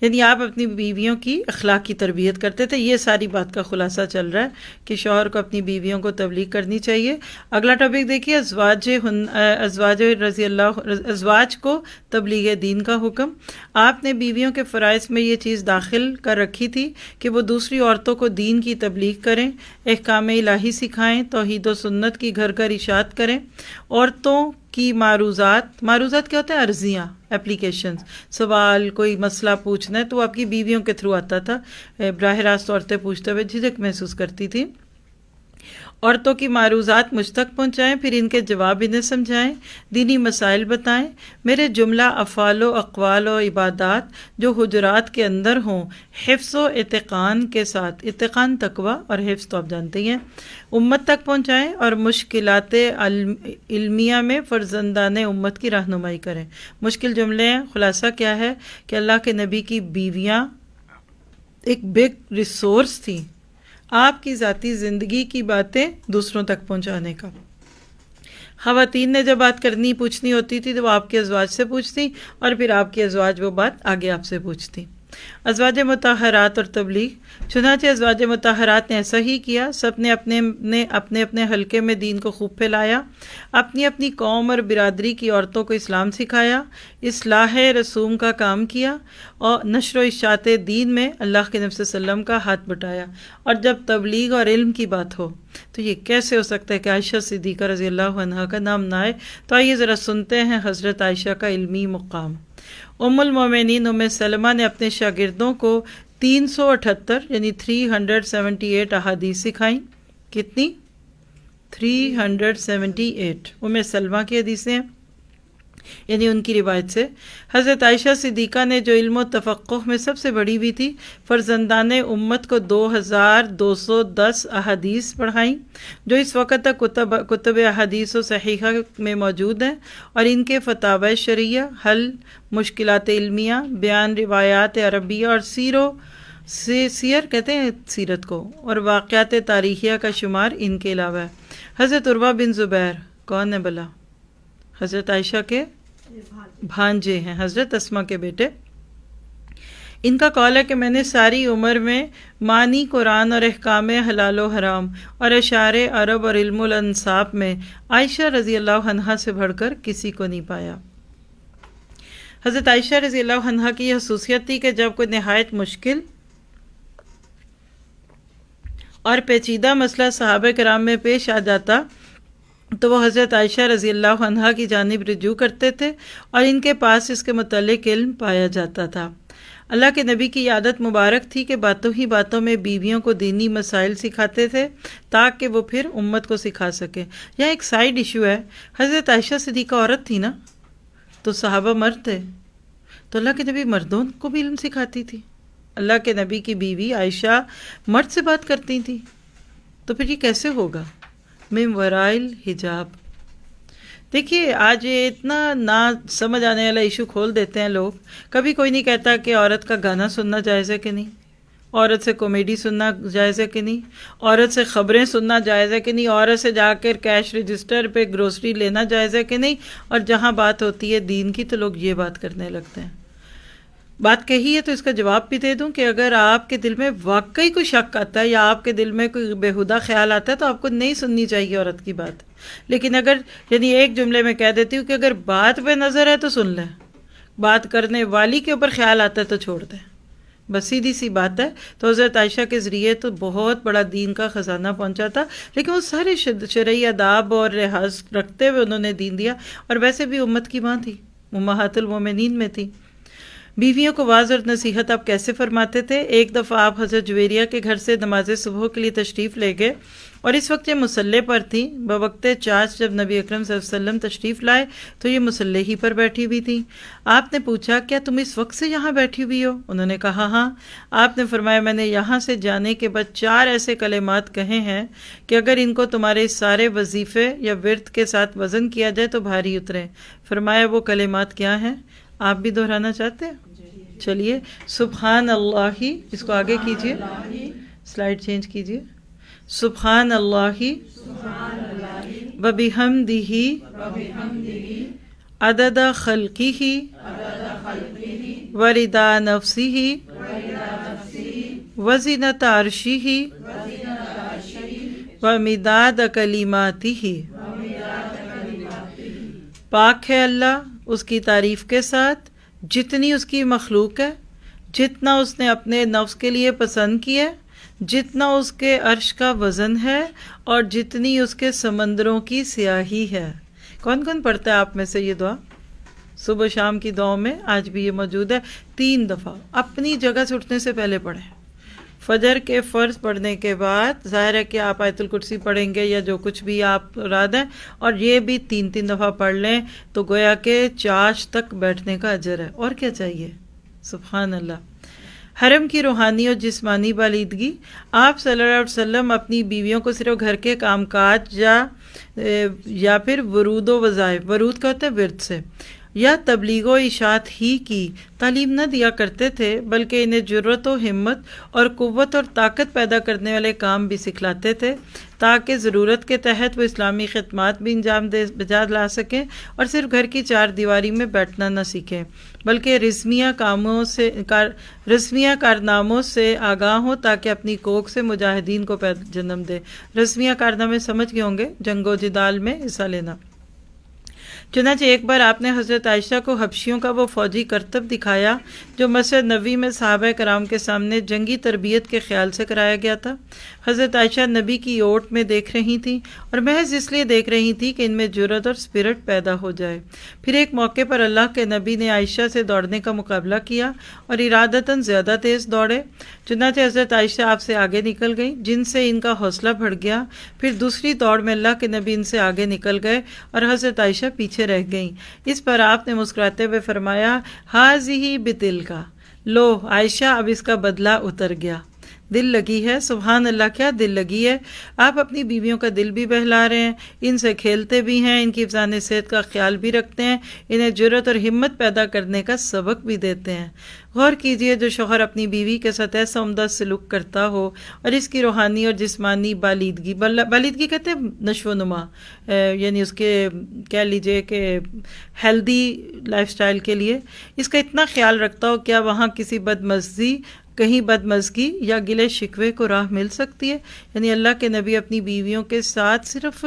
یعنی آپ اپنی بیویوں کی اخلاق کی تربیت کرتے تھے. یہ ساری بات کا خلاصہ چل رہا ہے کہ شوہر کو اپنی بیویوں کو تبلیغ کرنی چاہیے. اگلا ٹاپک دیکھیے، ازواج کو تبلیغ دین کا حکم. آپ نے بیویوں کے فرائض میں یہ چیز داخل کر رکھی تھی کہ وہ دوسری عورتوں کو دین کی تبلیغ کریں، احکام الہی سکھائیں، توحید و سنت کی گھر گھر اشاعت کریں. عورتوں کی معروضات کیا ہوتا ہے؟ عرضیاں، اپلیکیشنز. سوال کوئی مسئلہ پوچھنا ہے تو وہ آپ کی بیویوں کے تھرو آتا تھا. براہ راست عورتیں پوچھتے ہوئے جھجک محسوس کرتی تھی. عورتوں کی معروضات مجھ تک پہنچائیں، پھر ان کے جواب انہیں سمجھائیں، دینی مسائل بتائیں. میرے جملہ افعال و اقوال و عبادات جو حجرات کے اندر ہوں حفظ و اتقان کے ساتھ، اتقان تقوی اور حفظ تو آپ جانتے ہی ہیں، امت تک پہنچائیں اور مشکلات علمیہ میں فرزندان امت کی رہنمائی کریں. مشکل جملے ہیں. خلاصہ کیا ہے کہ اللہ کے نبی کی بیویاں ایک بگ ریسورس تھیں آپ کی ذاتی زندگی کی باتیں دوسروں تک پہنچانے کا. خواتین نے جب بات کرنی پوچھنی ہوتی تھی تو وہ آپ کے ازواج سے پوچھتی اور پھر آپ کے ازواج وہ بات آگے آپ سے پوچھتی. ازواج مطہرات اور تبلیغ. چنانچہ ازواج مطہرات نے ایسا ہی کیا. سب نے اپنے حلقے میں دین کو خوب پھیلایا، اپنی قوم اور برادری کی عورتوں کو اسلام سکھایا، اصلاح رسوم کا کام کیا اور نشر و اشاعت دین میں اللہ کے نبی صلی اللہ علیہ وسلم کا ہاتھ بٹایا. اور جب تبلیغ اور علم کی بات ہو تو یہ کیسے ہو سکتا ہے کہ عائشہ صدیقہ رضی اللہ عنہا کا نام نہ آئے؟ تو آئیے ذرا سنتے ہیں حضرت عائشہ کا علمی مقام. ام المومنین ام سلمہ نے اپنے شاگردوں کو 378 یعنی 378 احادیث سکھائیں. کتنی؟ 378 ام سلمہ کی حدیثیں ہیں. یعنی ان کی روایت سے حضرت عائشہ صدیقہ نے جو علم و تفقہ میں سب سے بڑی بھی تھی، فرزندان امت کو 2210 احادیث پڑھائیں جو اس وقت تک کتب احادیث و صحیحہ میں موجود ہیں، اور ان کے فتاوی شرعیہ، حل مشکلات علمیہ، بیان روایات عربیہ اور سیر کہتے ہیں سیرت کو، اور واقعات تاریخیہ کا شمار ان کے علاوہ ہے۔ حضرت عروہ بن زبیر کون ہے بلا؟ حضرت عائشہ کے بھانجے ہیں، حضرت اسما کے بیٹے۔ ان کا قول ہے کہ میں نے ساری عمر میں معنی قرآن اور احکام حلال و حرام اور اشعار عرب اور علم الانصاب میں عائشہ رضی اللہ عنہا سے بڑھ کر کسی کو نہیں پایا۔ حضرت عائشہ رضی اللہ عنہا کی یہ خصوصیت تھی کہ جب کوئی نہایت مشکل اور پیچیدہ مسئلہ صحابہ کرام میں پیش آ جاتا تو وہ حضرت عائشہ رضی اللہ عنہا کی جانب رجوع کرتے تھے اور ان کے پاس اس کے متعلق علم پایا جاتا تھا۔ اللہ کے نبی کی عادت مبارک تھی کہ باتوں ہی باتوں میں بیویوں کو دینی مسائل سکھاتے تھے تاکہ وہ پھر امت کو سکھا سکے۔ یہاں ایک سائیڈ ایشو ہے، حضرت عائشہ صدیقہ عورت تھی نا، تو صحابہ مرد تھے، تو اللہ کے نبی مردوں کو بھی علم سکھاتی تھی۔ اللہ کے نبی کی بیوی عائشہ مرد سے بات کرتی تھی، تو پھر یہ کیسے ہوگا؟ من ورائل حجاب۔ دیکھیے آج یہ اتنا نہ سمجھ آنے والا ایشو کھول دیتے ہیں لوگ، کبھی کوئی نہیں کہتا کہ عورت کا گانا سننا جائز ہے کہ نہیں، عورت سے کامیڈی سننا جائز ہے کہ نہیں، عورت سے خبریں سننا جائز ہے کہ نہیں، عورت سے جا کر کیش رجسٹر پہ گروسری لینا جائز ہے کہ نہیں، اور جہاں بات ہوتی ہے دین کی تو لوگ یہ بات کرنے لگتے ہیں۔ بات کہی ہے تو اس کا جواب بھی دے دوں کہ اگر آپ کے دل میں واقعی کوئی شک آتا ہے یا آپ کے دل میں کوئی بےہودہ خیال آتا ہے تو آپ کو نہیں سننی چاہیے عورت کی بات، لیکن اگر یعنی ایک جملے میں کہہ دیتی ہوں کہ اگر بات پہ نظر ہے تو سن لیں، بات کرنے والی کے اوپر خیال آتا ہے تو چھوڑ دیں، بس سیدھی سی بات ہے۔ تو حضرت عائشہ کے ذریعے تو بہت بڑا دین کا خزانہ پہنچا تھا، لیکن وہ سارے شرعی آداب اور لحاظ رکھتے ہوئے انہوں نے دین دیا، اور ویسے بھی امت کی ماں تھی، امہات المومنین میں تھی۔ بیویوں کو واعظ اور نصیحت آپ کیسے فرماتے تھے؟ ایک دفعہ آپ حضرت جویریہ کے گھر سے نماز صبح کے لیے تشریف لے گئے، اور اس وقت یہ مصلی پر تھی۔ بوقت چاش جب نبی اکرم صلی اللہ علیہ وسلم تشریف لائے تو یہ مصلی ہی پر بیٹھی ہوئی تھی۔ آپ نے پوچھا کیا تم اس وقت سے یہاں بیٹھی ہوئی ہو؟ انہوں نے کہا ہاں۔ آپ نے فرمایا میں نے یہاں سے جانے کے بعد 4 ایسے کلمات کہے ہیں کہ اگر ان کو تمہارے سارے وظیفے یا ورد کے ساتھ وزن کیا جائے تو بھاری اترے۔ فرمایا وہ کلمات کیا ہیں؟ آپ بھی دہرانا چاہتے ہیں؟ چلیے، سبحان اللہ، اس کو آگے کیجئے، سلائیڈ چینج کیجئے۔ سبحان اللہ و بحمدہ عدد خلقہ و رضا نفسہ و زینت عرشہ و مداد کلماتہ۔ پاک ہے اللہ اس کی تعریف کے ساتھ جتنی اس کی مخلوق ہے، جتنا اس نے اپنے نفس کے لیے پسند کیا، جتنا اس کے عرش کا وزن ہے، اور جتنی اس کے سمندروں کی سیاہی ہے۔ کون کون پڑھتا ہے آپ میں سے یہ دعا؟ صبح شام کی دعاؤں میں آج بھی یہ موجود ہے، 3 دفعہ اپنی جگہ سے اٹھنے سے پہلے پڑھیں۔ فجر کے فرض پڑھنے کے بعد ظاہر ہے کہ آپ آیت الکرسی پڑھیں گے یا جو کچھ بھی آپ اراد ہیں، اور یہ بھی 3 دفعہ پڑھ لیں تو گویا کہ چاش تک بیٹھنے کا اجر ہے۔ اور کیا چاہیے؟ سبحان اللہ۔ حرم کی روحانی اور جسمانی بالیدگی۔ آپ صلی اللہ علیہ وسلم اپنی بیویوں کو صرف گھر کے کام کاج یا پھر ورود و وظائف، ورود کا ہوتا ہے ورد سے، یا تبلیغ و اشاعت ہی کی تعلیم نہ دیا کرتے تھے، بلکہ انہیں جرأت و ہمت اور قوت اور طاقت پیدا کرنے والے کام بھی سکھلاتے تھے تاکہ ضرورت کے تحت وہ اسلامی خدمات بھی انجام بجا لا سکیں اور صرف گھر کی 4 دیواری میں بیٹھنا نہ سیکھیں، بلکہ رسمیہ کارناموں سے آگاہ ہوں تاکہ اپنی کوکھ سے مجاہدین کو جنم دے۔ رسمیہ کارنامے سمجھ گئے ہوں گے، جنگ و جدال میں حصہ لینا۔ چنانچہ ایک بار آپ نے حضرت عائشہ کو حبشیوں کا وہ فوجی کرتب دکھایا جو مسجد نبوی میں صحابہ کرام کے سامنے جنگی تربیت کے خیال سے کرایا گیا تھا۔ حضرت عائشہ نبی کی اوٹ میں دیکھ رہی تھیں اور محض اس لیے دیکھ رہی تھی کہ ان میں جرأت اور اسپرٹ پیدا ہو جائے۔ پھر ایک موقع پر اللہ کے نبی نے عائشہ سے دوڑنے کا مقابلہ کیا اور ارادتاً زیادہ تیز دوڑے، چنانچہ حضرت عائشہ آپ سے آگے نکل گئی، جن سے ان کا حوصلہ بڑھ گیا۔ پھر دوسری دوڑ میں اللہ کے نبی ان سے آگے نکل گئے اور حضرت عائشہ پیچھے پیچھے رہ گئیں۔ اس پر آپ نے مسکراتے ہوئے فرمایا ہاذہ بتلکا، لو عائشہ اب اس کا بدلہ اتر گیا۔ دل لگی ہے، سبحان اللہ کیا دل لگی ہے۔ آپ اپنی بیویوں کا دل بھی بہلا رہے ہیں، ان سے کھیلتے بھی ہیں، ان کی حفظان صحت کا خیال بھی رکھتے ہیں، انہیں جرأت اور ہمت پیدا کرنے کا سبق بھی دیتے ہیں۔ غور کیجئے جو شوہر اپنی بیوی کے ساتھ ایسا عمدہ سلوک کرتا ہو اور اس کی روحانی اور جسمانی بالیدگی کہتے ہیں نشو و نما، یعنی اس کے کہہ لیجئے کہ ہیلدی لائف سٹائل کے لیے اس کا اتنا خیال رکھتا ہو، کیا وہاں کسی کہیں بدمزگی یا گلے شکوے کو راہ مل سکتی ہے؟ یعنی اللہ کے نبی اپنی بیویوں کے ساتھ صرف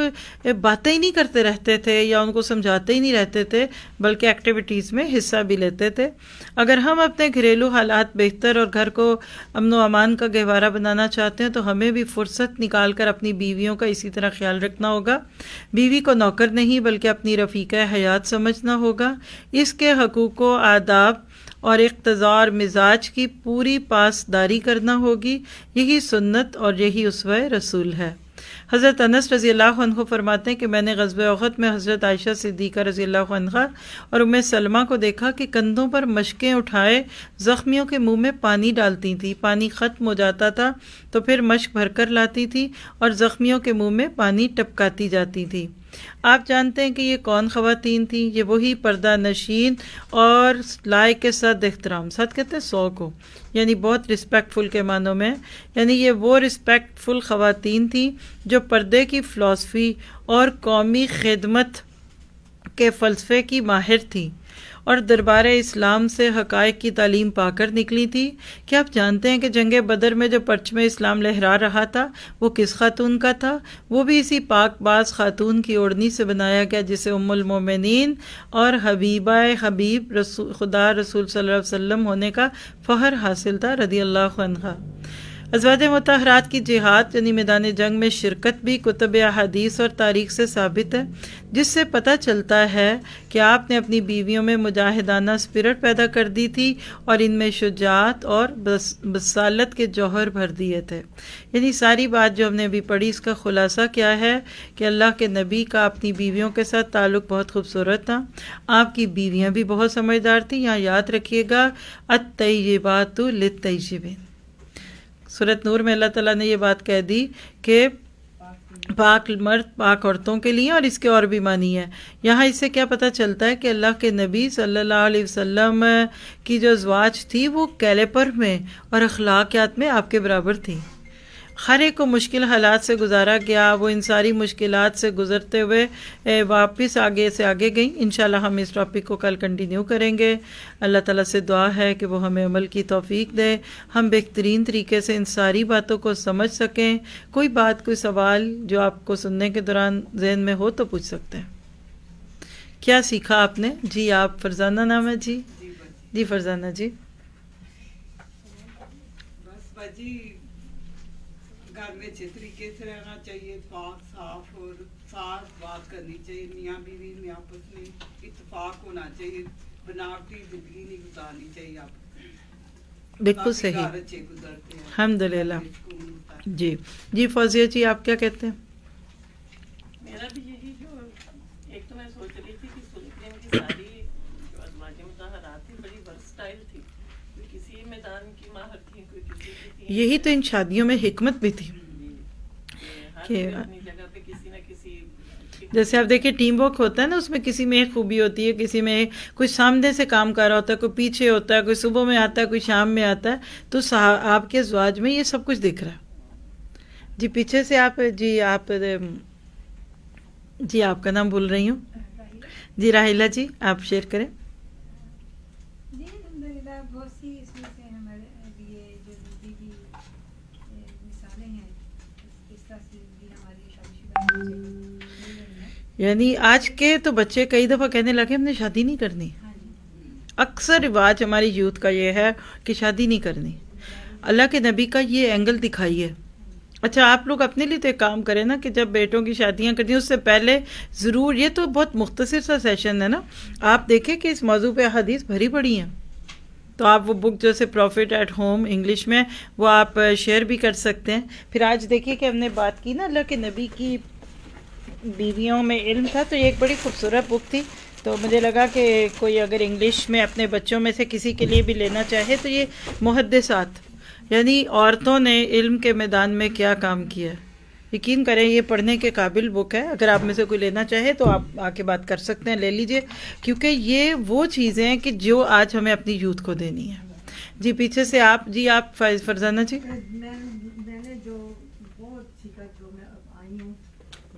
باتیں ہی نہیں کرتے رہتے تھے یا ان کو سمجھاتے ہی نہیں رہتے تھے، بلکہ ایکٹیویٹیز میں حصہ بھی لیتے تھے۔ اگر ہم اپنے گھریلو حالات بہتر اور گھر کو امن و امان کا گہوارہ بنانا چاہتے ہیں تو ہمیں بھی فرصت نکال کر اپنی بیویوں کا اسی طرح خیال رکھنا ہوگا۔ بیوی کو نوکر نہیں بلکہ اپنی رفیقہ حیات سمجھنا ہوگا، اس کے حقوق و آداب اور اقتضاء اور مزاج کی پوری پاسداری کرنا ہوگی، یہی سنت اور یہی اسوہ رسول ہے۔ حضرت انس رضی اللہ عنہ فرماتے ہیں کہ میں نے غزوہ احد میں حضرت عائشہ صدیقہ رضی اللہ عنہا اور ام سلمہ کو دیکھا کہ کندھوں پر مشقیں اٹھائے زخمیوں کے منہ میں پانی ڈالتی تھی، پانی ختم ہو جاتا تھا تو پھر مشق بھر کر لاتی تھی اور زخمیوں کے منہ میں پانی ٹپکاتی جاتی تھی۔ آپ جانتے ہیں کہ یہ کون خواتین تھیں؟ یہ وہی پردہ نشین اور لائق کے ساتھ احترام، ساتھ کہتے ہیں 100 کو، یعنی بہت رسپیکٹفل کے معنوں میں، یعنی یہ وہ رسپیکٹفل خواتین تھیں جو پردے کی فلسفی اور قومی خدمت کے فلسفے کی ماہر تھیں اور دربار اسلام سے حقائق کی تعلیم پا کر نکلی تھی۔ کیا آپ جانتے ہیں کہ جنگ بدر میں جو پرچم اسلام لہرا رہا تھا وہ کس خاتون کا تھا؟ وہ بھی اسی پاک باز خاتون کی اوڑھنی سے بنایا گیا جسے ام المومنین اور حبیبہ حبیب خدا رسول صلی اللہ علیہ وسلم ہونے کا فخر حاصل تھا رضی اللہ عنہا۔ ازواج مطہرات کی جہاد یعنی میدان جنگ میں شرکت بھی کتب احادیث اور تاریخ سے ثابت ہے، جس سے پتہ چلتا ہے کہ آپ نے اپنی بیویوں میں مجاہدانہ اسپرٹ پیدا کر دی تھی اور ان میں شجاعت اور بصالت کے جوہر بھر دیے تھے۔ یعنی ساری بات جو ہم نے ابھی پڑھی اس کا خلاصہ کیا ہے کہ اللہ کے نبی کا اپنی بیویوں کے ساتھ تعلق بہت خوبصورت تھا، آپ کی بیویاں بھی بہت سمجھدار تھیں۔ یہاں یاد رکھیے گا الطیبات للطیبین، سورۃ نور میں اللہ تعالیٰ نے یہ بات کہہ دی کہ پاک مرد پاک عورتوں کے لیے، اور اس کے اور بھی معنی ہے۔ یہاں اس سے کیا پتہ چلتا ہے کہ اللہ کے نبی صلی اللہ علیہ وسلم کی جو ازواج تھی وہ کیلیپر میں اور اخلاقیات میں آپ کے برابر تھی۔ ہر ایک کو مشکل حالات سے گزارا گیا، وہ ان ساری مشکلات سے گزرتے ہوئے واپس آگے سے آگے گئیں۔ انشاءاللہ ہم اس ٹاپک کو کل کنٹینیو کریں گے۔ اللہ تعالیٰ سے دعا ہے کہ وہ ہمیں عمل کی توفیق دے، ہم بہترین طریقے سے ان ساری باتوں کو سمجھ سکیں۔ کوئی بات، کوئی سوال جو آپ کو سننے کے دوران ذہن میں ہو تو پوچھ سکتے ہیں۔ کیا سیکھا آپ نے؟ جی آپ فرزانہ نام ہے؟ جی فرزانہ جی۔ بس باجی گھر میں اچھے طریقے سے رہنا چاہیے، پاک صاف اور صاف بات کرنی چاہیے، میاں بیوی میں آپس میں اتفاق ہونا چاہیے، بناوٹی زندگی نہیں گزارنی چاہیے۔ آپ بالکل صحیح، اچھے گزرتے ہیں الحمدللہ۔ جی فوزیہ جی آپ کیا کہتے ہیں؟ میرا بھی یہی، جو ایک تو میں سوچ رہی تھی کہ سلطان کی ساری جو ازواج مطہرات تھی بڑی ورسٹائل تھی، کوئی کسی میدان کی ماہر تھی، کوئی کسی کی تھی۔ یہی تو ان شادیوں میں حکمت بھی تھی کہ اپنی جگہ پہ کسی نہ کسی، جیسے آپ دیکھیں ٹیم ورک ہوتا ہے نا، اس میں کسی میں ایک خوبی ہوتی ہے، کسی میں کوئی سامنے سے کام کر رہا ہوتا ہے، کوئی پیچھے ہوتا ہے، کوئی صبح میں آتا ہے، کوئی شام میں آتا ہے، تو آپ کے ازواج میں یہ سب کچھ دکھ رہا ہے۔ جی پیچھے سے آپ، جی آپ کا نام بھول رہی ہوں۔ جی راحلہ جی آپ شیئر کریں۔ جی الحمدللہ بہت سی اس میں سے ہمارے لیے جو زندگی کی مثالیں ہیں، اس طرح سے زندگی ہماری شادی شدہ مل رہی ہے۔ یعنی آج کے تو بچے کئی دفعہ کہنے لگے ہم نے شادی نہیں کرنی۔ ہاں جی، اکثر رواج ہماری یوتھ کا یہ ہے کہ شادی نہیں کرنی۔ اللہ کے نبی کا یہ اینگل دکھائیے۔ اچھا آپ لوگ اپنے لیے تو ایک کام کریں نا کہ جب بیٹوں کی شادیاں کرتی ہیں اس سے پہلے ضرور، یہ تو بہت مختصر سا سیشن ہے نا، آپ دیکھیں کہ اس موضوع پہ حدیث بھری پڑی ہیں، تو آپ وہ بک جیسے پروفٹ ایٹ ہوم انگلش میں وہ آپ شیئر بھی کر سکتے ہیں۔ پھر آج دیکھیے کہ ہم نے بات کی نا اللہ کے نبی کی بیویوں میں علم تھا، تو یہ ایک بڑی خوبصورت بک تھی تو مجھے لگا کہ کوئی اگر انگلش میں اپنے بچوں میں سے کسی کے لیے بھی لینا چاہے تو یہ محدثات، یعنی عورتوں نے علم کے میدان میں کیا کام کیا ہے، یقین کریں یہ پڑھنے کے قابل بک ہے. اگر آپ میں سے کوئی لینا چاہے تو آپ آ کے بات کر سکتے ہیں، لے لیجئے، کیونکہ یہ وہ چیزیں ہیں کہ جو آج ہمیں اپنی یوتھ کو دینی ہے. جی پیچھے سے آپ، جی آپ فرزانہ جی. میں نے جو بہت سیکھا، جو میں اب آئی ہوں،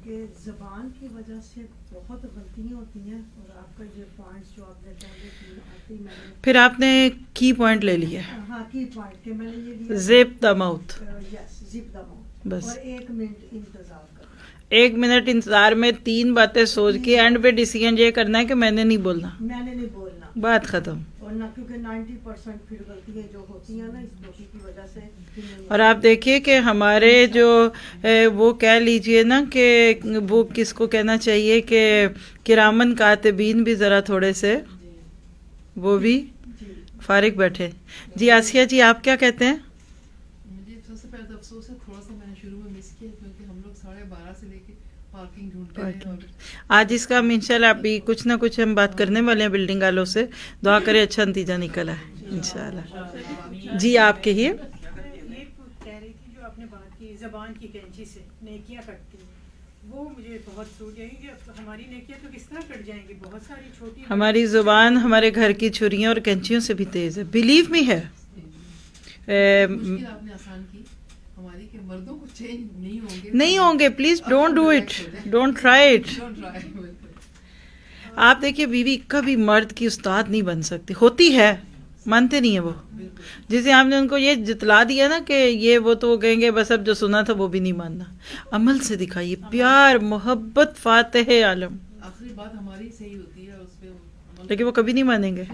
کہ زبان کی وجہ سے بہت غلطیاں ہوتی ہیں، اور آپ کا یہ پوائنٹس جو آپ نے پہلے آتے ہی میں نے پھر آپ نے کی پوائنٹ لے لیا، ہاں کی پوائنٹ کہ میں نے یہ لیا zip the mouth, yes zip the mouth, بس اور 1 منٹ انتظار کرنا. 1 منٹ انتظار میں 3 باتیں سوچ کے اینڈ پہ ڈیسیژن یہ کرنا ہے کہ میں نے نہیں بولنا، میں نے نہیں بولنا، بات ختم. اور نہ، کیونکہ 90% پھر غلطیاں جو ہوتی ہیں نا اس ٹوپی کی وجہ سے. اور آپ دیکھیے کہ ہمارے جو وہ کہہ لیجئے نا کہ وہ کس کو کہنا چاہیے کہ کرامن کاتبین بھی ذرا تھوڑے سے وہ بھی فارغ بیٹھے. جی آسیہ جی آپ کیا کہتے ہیں؟ مجھے سب سے پہلے تو افسوس ہے، تھوڑا سا میں نے شروع میں مس کیا، کیونکہ ہم لوگ 12:30 سے لے کے پارکنگ ڈھونڈتے ہیں. اور آج اس کا ہم انشاءاللہ ابھی کچھ نہ کچھ ہم بات کرنے والے ہیں بلڈنگ والوں سے، دعا کرے اچھا نتیجہ نکلا ہے انشاءاللہ. جی آپ کہیے. یہ کہہ رہی تھی جو آپ نے بات کی زبان کی کینچی سے نیکیاں کٹتی ہیں، وہ مجھے بہت سوچ جائے گی کہ ہماری نیکیاں تو کس طرح کٹ جائیں گی. بہت ساری چھوٹی، ہماری زبان ہمارے گھر کی چھریوں اور کینچیوں سے بھی تیز ہے، بلیو می ہے. مشکل آپ نے آسان کی ہماری، کہ مردوں کو چینج نہیں ہوں گے. Please don't do it, don't try it. آپ دیکھیے بیوی کبھی مرد کی استاد نہیں بن سکتی، ہوتی ہے مانتے نہیں ہیں وہ. جسے ہم نے ان کو یہ جتلا دیا نا کہ یہ وہ، تو وہ کہیں گے بس اب جو سنا تھا وہ بھی نہیں ماننا. عمل سے دکھائیے پیار، محبت، فاتح عالم. آخری بات ہماری صحیح ہوتی ہے، اس پہ لیکن وہ کبھی نہیں مانیں گے.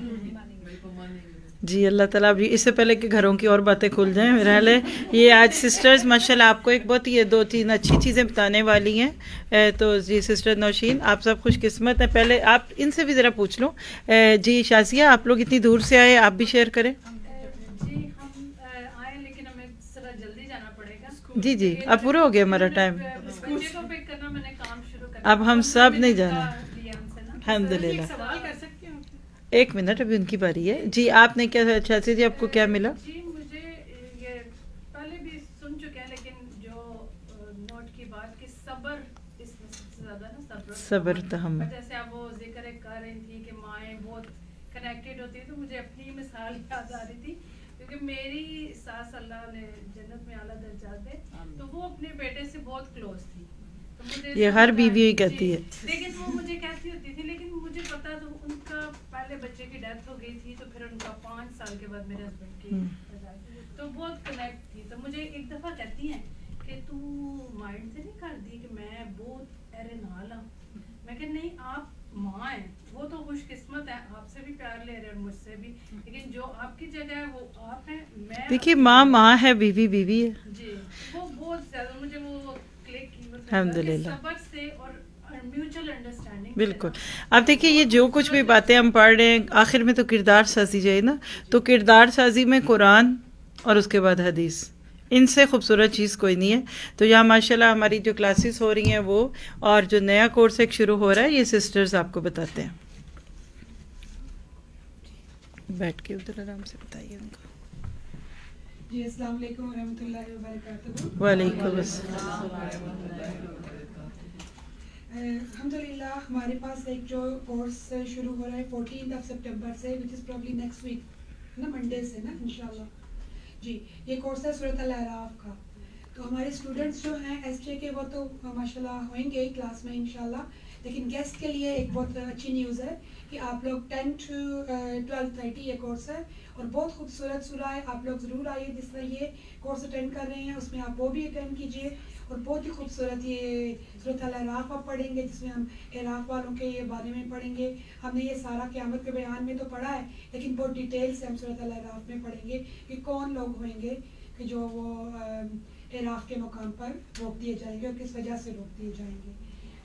جی اللہ تعالیٰ ابھی اس سے پہلے کہ گھروں کی اور باتیں کھل جائیں، میرا حال ہے یہ آج سسٹرز ماشاءاللہ آپ کو ایک بہت یہ 2-3 اچھی چیزیں بتانے والی ہیں. تو جی سسٹر نوشین آپ سب خوش قسمت ہیں. پہلے آپ ان سے بھی ذرا پوچھ لوں. جی شازیہ آپ لوگ اتنی دور سے آئے، آپ بھی شیئر کریں. جی ہم آئے لیکن ہمیں ذرا جلدی جانا پڑے گا. جی جی اب پورا ہو گیا ہمارا ٹائم، بچے کو پک کرنا، میں نے کام شروع کرنا، اب ہم سب نہیں جانا. الحمد ایک للہ. سوال کر سکتی ہوں؟ 1 منٹ ابھی ان کی باری ہے. جی آپ نے کیا شازیہ جی آپ کو کیا ملا؟ جی مجھے یہ پہلے بھی سن چکے ہیں، لیکن جو نوٹ کی بات کہ صبر اس میں سب سے زیادہ نا صبر تحمل. جیسے آپ وہ ذکر کر رہی تھی کہ مائیں بہت کنیکٹڈ ہوتی ہیں، تو مجھے اپنی مثال یاد آ رہی تھی، کیونکہ میری ساس اللہ نے جنت میں اعلیٰ درجات دے، تو وہ اپنے بیٹے سے بہت کلوز تھی. یہ ہر بیوی ہی کہتی ہے. لیکن وہ مجھے کہتی ہوتی تھی، لیکن مجھے پتا تو ان کا پہلے بچے کی ڈیتھ ہو گئی تھی، تو پھر ان کا 5 سال کے بعد میرے ہسبینڈ کی، تو بہت کنیکٹ تھی. تو مجھے ایک دفعہ کہتی ہیں کہ تو مائنڈ سے نہیں کر دی کہ میں بہت ایرے نال ہوں. میں کہ نہیں، آپ ماں ہیں، وہ تو خوش قسمت ہے، آپ سے بھی پیار لے رہے ہیں مجھ سے بھی، لیکن جو آپ کی جگہ ہے وہ آپ ہیں. میں دیکھیے ماں ماں ہے، بیوی بیوی ہے. جی وہ بہت زیادہ مجھے وہ کلک کی، الحمدللہ. صبر سے اور میوچل انڈرسٹینڈنگ. بالکل. اب دیکھیے یہ جو کچھ بھی باتیں ہم پڑھ رہے ہیں آخر میں تو کردار سازی جائے نا، تو کردار سازی میں قرآن اور اس کے بعد حدیث، ان سے خوبصورت چیز کوئی نہیں ہے. تو یہاں ماشاءاللہ ہماری جو کلاسز ہو رہی ہیں وہ، اور جو نیا کورس ایک شروع ہو رہا ہے یہ سسٹرز آپ کو بتاتے ہیں. بیٹھ کے ادھر آرام سے بتائیے ان کو. جی السلام علیکم ورحمۃ اللہ وبرکاتہ. وعلیکم السلام. الحمدللہ ہمارے پاس ایک جو کورس شروع ہو رہا ہے 14 سپٹمبر سے، وچ از پرابلی نیکسٹ ویک نا، منڈے سے نا انشاءاللہ. جی یہ کورس ہے سورۃ الاعراف کا. تو ہمارے اسٹوڈنٹس جو ہیں ایس جے کے وہ تو ماشاءاللہ ہوئیں گے کلاس میں انشاءاللہ، لیکن گیسٹ کے لیے ایک بہت اچھی نیوز ہے کہ آپ لوگ 10 to 12:30 یہ کورس ہے، اور بہت خوبصورت سورہ ہے. آپ لوگ ضرور آئیے، جس طرح یہ کورس اٹینڈ کر رہے ہیں اس میں آپ وہ بھی اٹینڈ کیجیے. اور بہت ہی خوبصورت یہ سورۃ الاعراف آپ پڑھیں گے، جس میں ہم اعراف والوں کے بارے میں پڑھیں گے. ہم نے یہ سارا قیامت کے بیان میں تو پڑھا ہے، لیکن بہت ڈیٹیل سے ہم سورۃ الاعراف میں پڑھیں گے کہ کون لوگ ہوئیں گے کہ جو وہ اعراف کے مقام پر روک دیے جائیں گے اور کس وجہ سے روک دیے جائیں گے.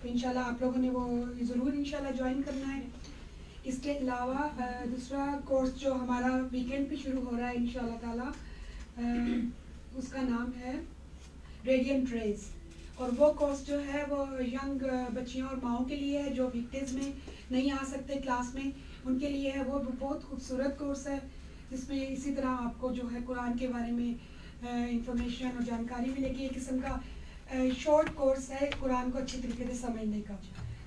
تو انشاءاللہ آپ لوگوں نے وہ ضرور انشاءاللہ جوائن کرنا ہے. اس کے علاوہ دوسرا کورس جو ہمارا ویکینڈ پہ شروع ہو رہا ہے انشاءاللہ تعالیٰ، اس کا نام ہے ریڈینٹ ریز. اور وہ کورس جو ہے وہ ینگ بچیوں اور ماؤں کے لیے ہے جو ویک ڈیز میں نہیں آ سکتے کلاس میں، ان کے لیے ہے. وہ بہت خوبصورت کورس ہے جس میں اسی طرح آپ کو جو ہے قرآن کے بارے میں انفارمیشن اور جانکاری ملے گی. ایک قسم کا شارٹ کورس ہے قرآن کو اچھی طریقے سے سمجھنے کا.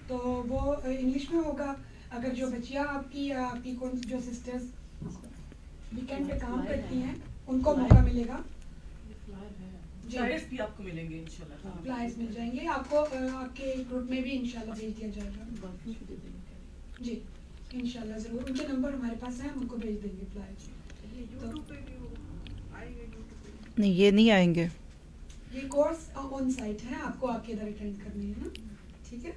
تو وہ انگلش میں ہوگا. اگر جو بچیاں آپ کی یا آپ کی جو سسٹرز ویکینڈ پہ کام کرتی ہیں ان کو موقع ملے گا. فلائرز بھی آپ کو ملیں گے انشاءاللہ. فلائرز مل جائیں گے آپ کو، آپ کے گروپ میں بھی انشاءاللہ بھیج دیا جائے گا. جی انشاءاللہ ضرور. ان کے نمبر ہمارے پاس ہیں، ہم ان کو بھیج دیں گے فلائرز. نہیں یہ نہیں آئیں گے. یہ کورس آن سائٹ ہے، آپ کو آ کے ادھر اٹینڈ کرنی ہے نا. ٹھیک ہے.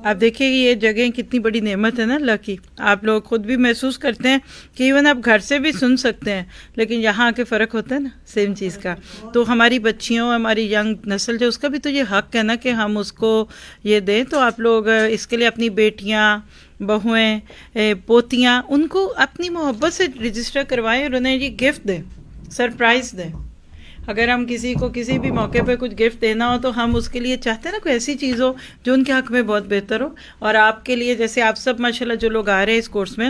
آپ دیکھیے یہ جگہیں کتنی بڑی نعمت ہے نا اللہ کی. آپ لوگ خود بھی محسوس کرتے ہیں کہ ایون آپ گھر سے بھی سن سکتے ہیں، لیکن یہاں آ کے فرق ہوتا ہے نا سیم چیز کا. تو ہماری بچیوں، ہماری ینگ نسل جو اس کا بھی تو یہ حق ہے نا کہ ہم اس کو یہ دیں. تو آپ لوگ اس کے لیے اپنی بیٹیاں، بہویں، پوتیاں، ان کو اپنی محبت سے رجسٹر کروائیں اور انہیں یہ گفٹ دیں، سرپرائز دیں. اگر ہم کسی کو کسی بھی موقع پہ کچھ گفٹ دینا ہو تو ہم اس کے لیے چاہتے ہیں نا کوئی ایسی چیز ہو جو ان کے حق میں بہت بہتر ہو. اور آپ کے لیے جیسے آپ سب ماشاءاللہ جو لوگ آ رہے ہیں اس کورس میں،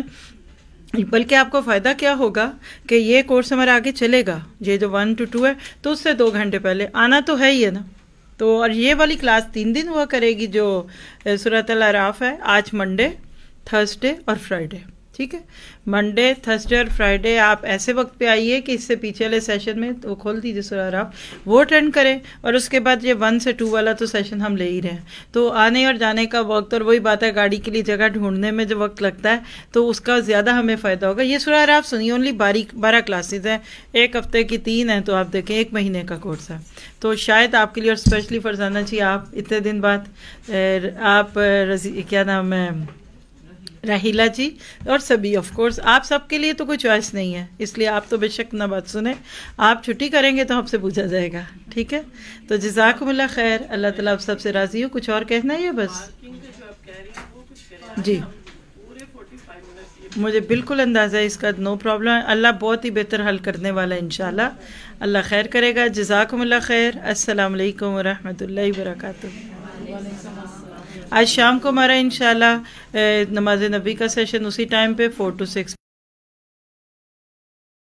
بلکہ آپ کو فائدہ کیا ہوگا کہ یہ کورس ہمارا آگے چلے گا. یہ جو 1 to 2 ہے تو اس سے 2 گھنٹے پہلے آنا تو ہے ہی ہے نا. تو اور یہ والی کلاس 3 دن ہوا کرے گی جو سورۃ الاعراف ہے. آج منڈے، تھرسڈے اور فرائیڈے. ٹھیک ہے. منڈے، تھرسڈے اور فرائیڈے آپ ایسے وقت پہ آئیے کہ اس سے پیچھے والے سیشن میں وہ کھول دیجیے سورہ اعراف، وہ اٹینڈ کریں. اور اس کے بعد یہ 1 سے 2 والا تو سیشن ہم لے ہی رہے ہیں. تو آنے اور جانے کا وقت، اور وہی بات ہے گاڑی کے لیے جگہ ڈھونڈنے میں جو وقت لگتا ہے تو اس کا زیادہ ہمیں فائدہ ہوگا. یہ سورہ اعراف سنیے، اونلی 12 کلاسز ہیں، ایک ہفتے کی 3 ہیں، تو آپ دیکھیں 1 مہینے کا کورس ہے. تو شاید آپ کے لیے، اور اسپیشلی فرزانہ جی آپ اتنے دن بعد، آپ کیا نام ہے، راہیلہ جی اور سبھی، آف کورس آپ سب کے لیے تو کوئی چوائس نہیں ہے، اس لیے آپ تو بے شک نہ بات سنیں. آپ چھٹی کریں گے تو آپ سے پوچھا جائے گا. ٹھیک ہے. تو جزاکم اللہ خیر. اللہ تعالیٰ آپ سب سے راضی ہو. کچھ اور کہنا ہے یا بس؟ جی مجھے بالکل اندازہ ہے اس کا، نو پرابلم. اللہ بہت ہی بہتر حل کرنے والا ہے انشاءاللہ. اللہ خیر کرے گا. جزاکم اللہ خیر. السلام علیکم ورحمۃ اللہ وبرکاتہ. آج شام کو ہمارا انشاءاللہ نماز نبی کا سیشن اسی ٹائم پہ 4 to 6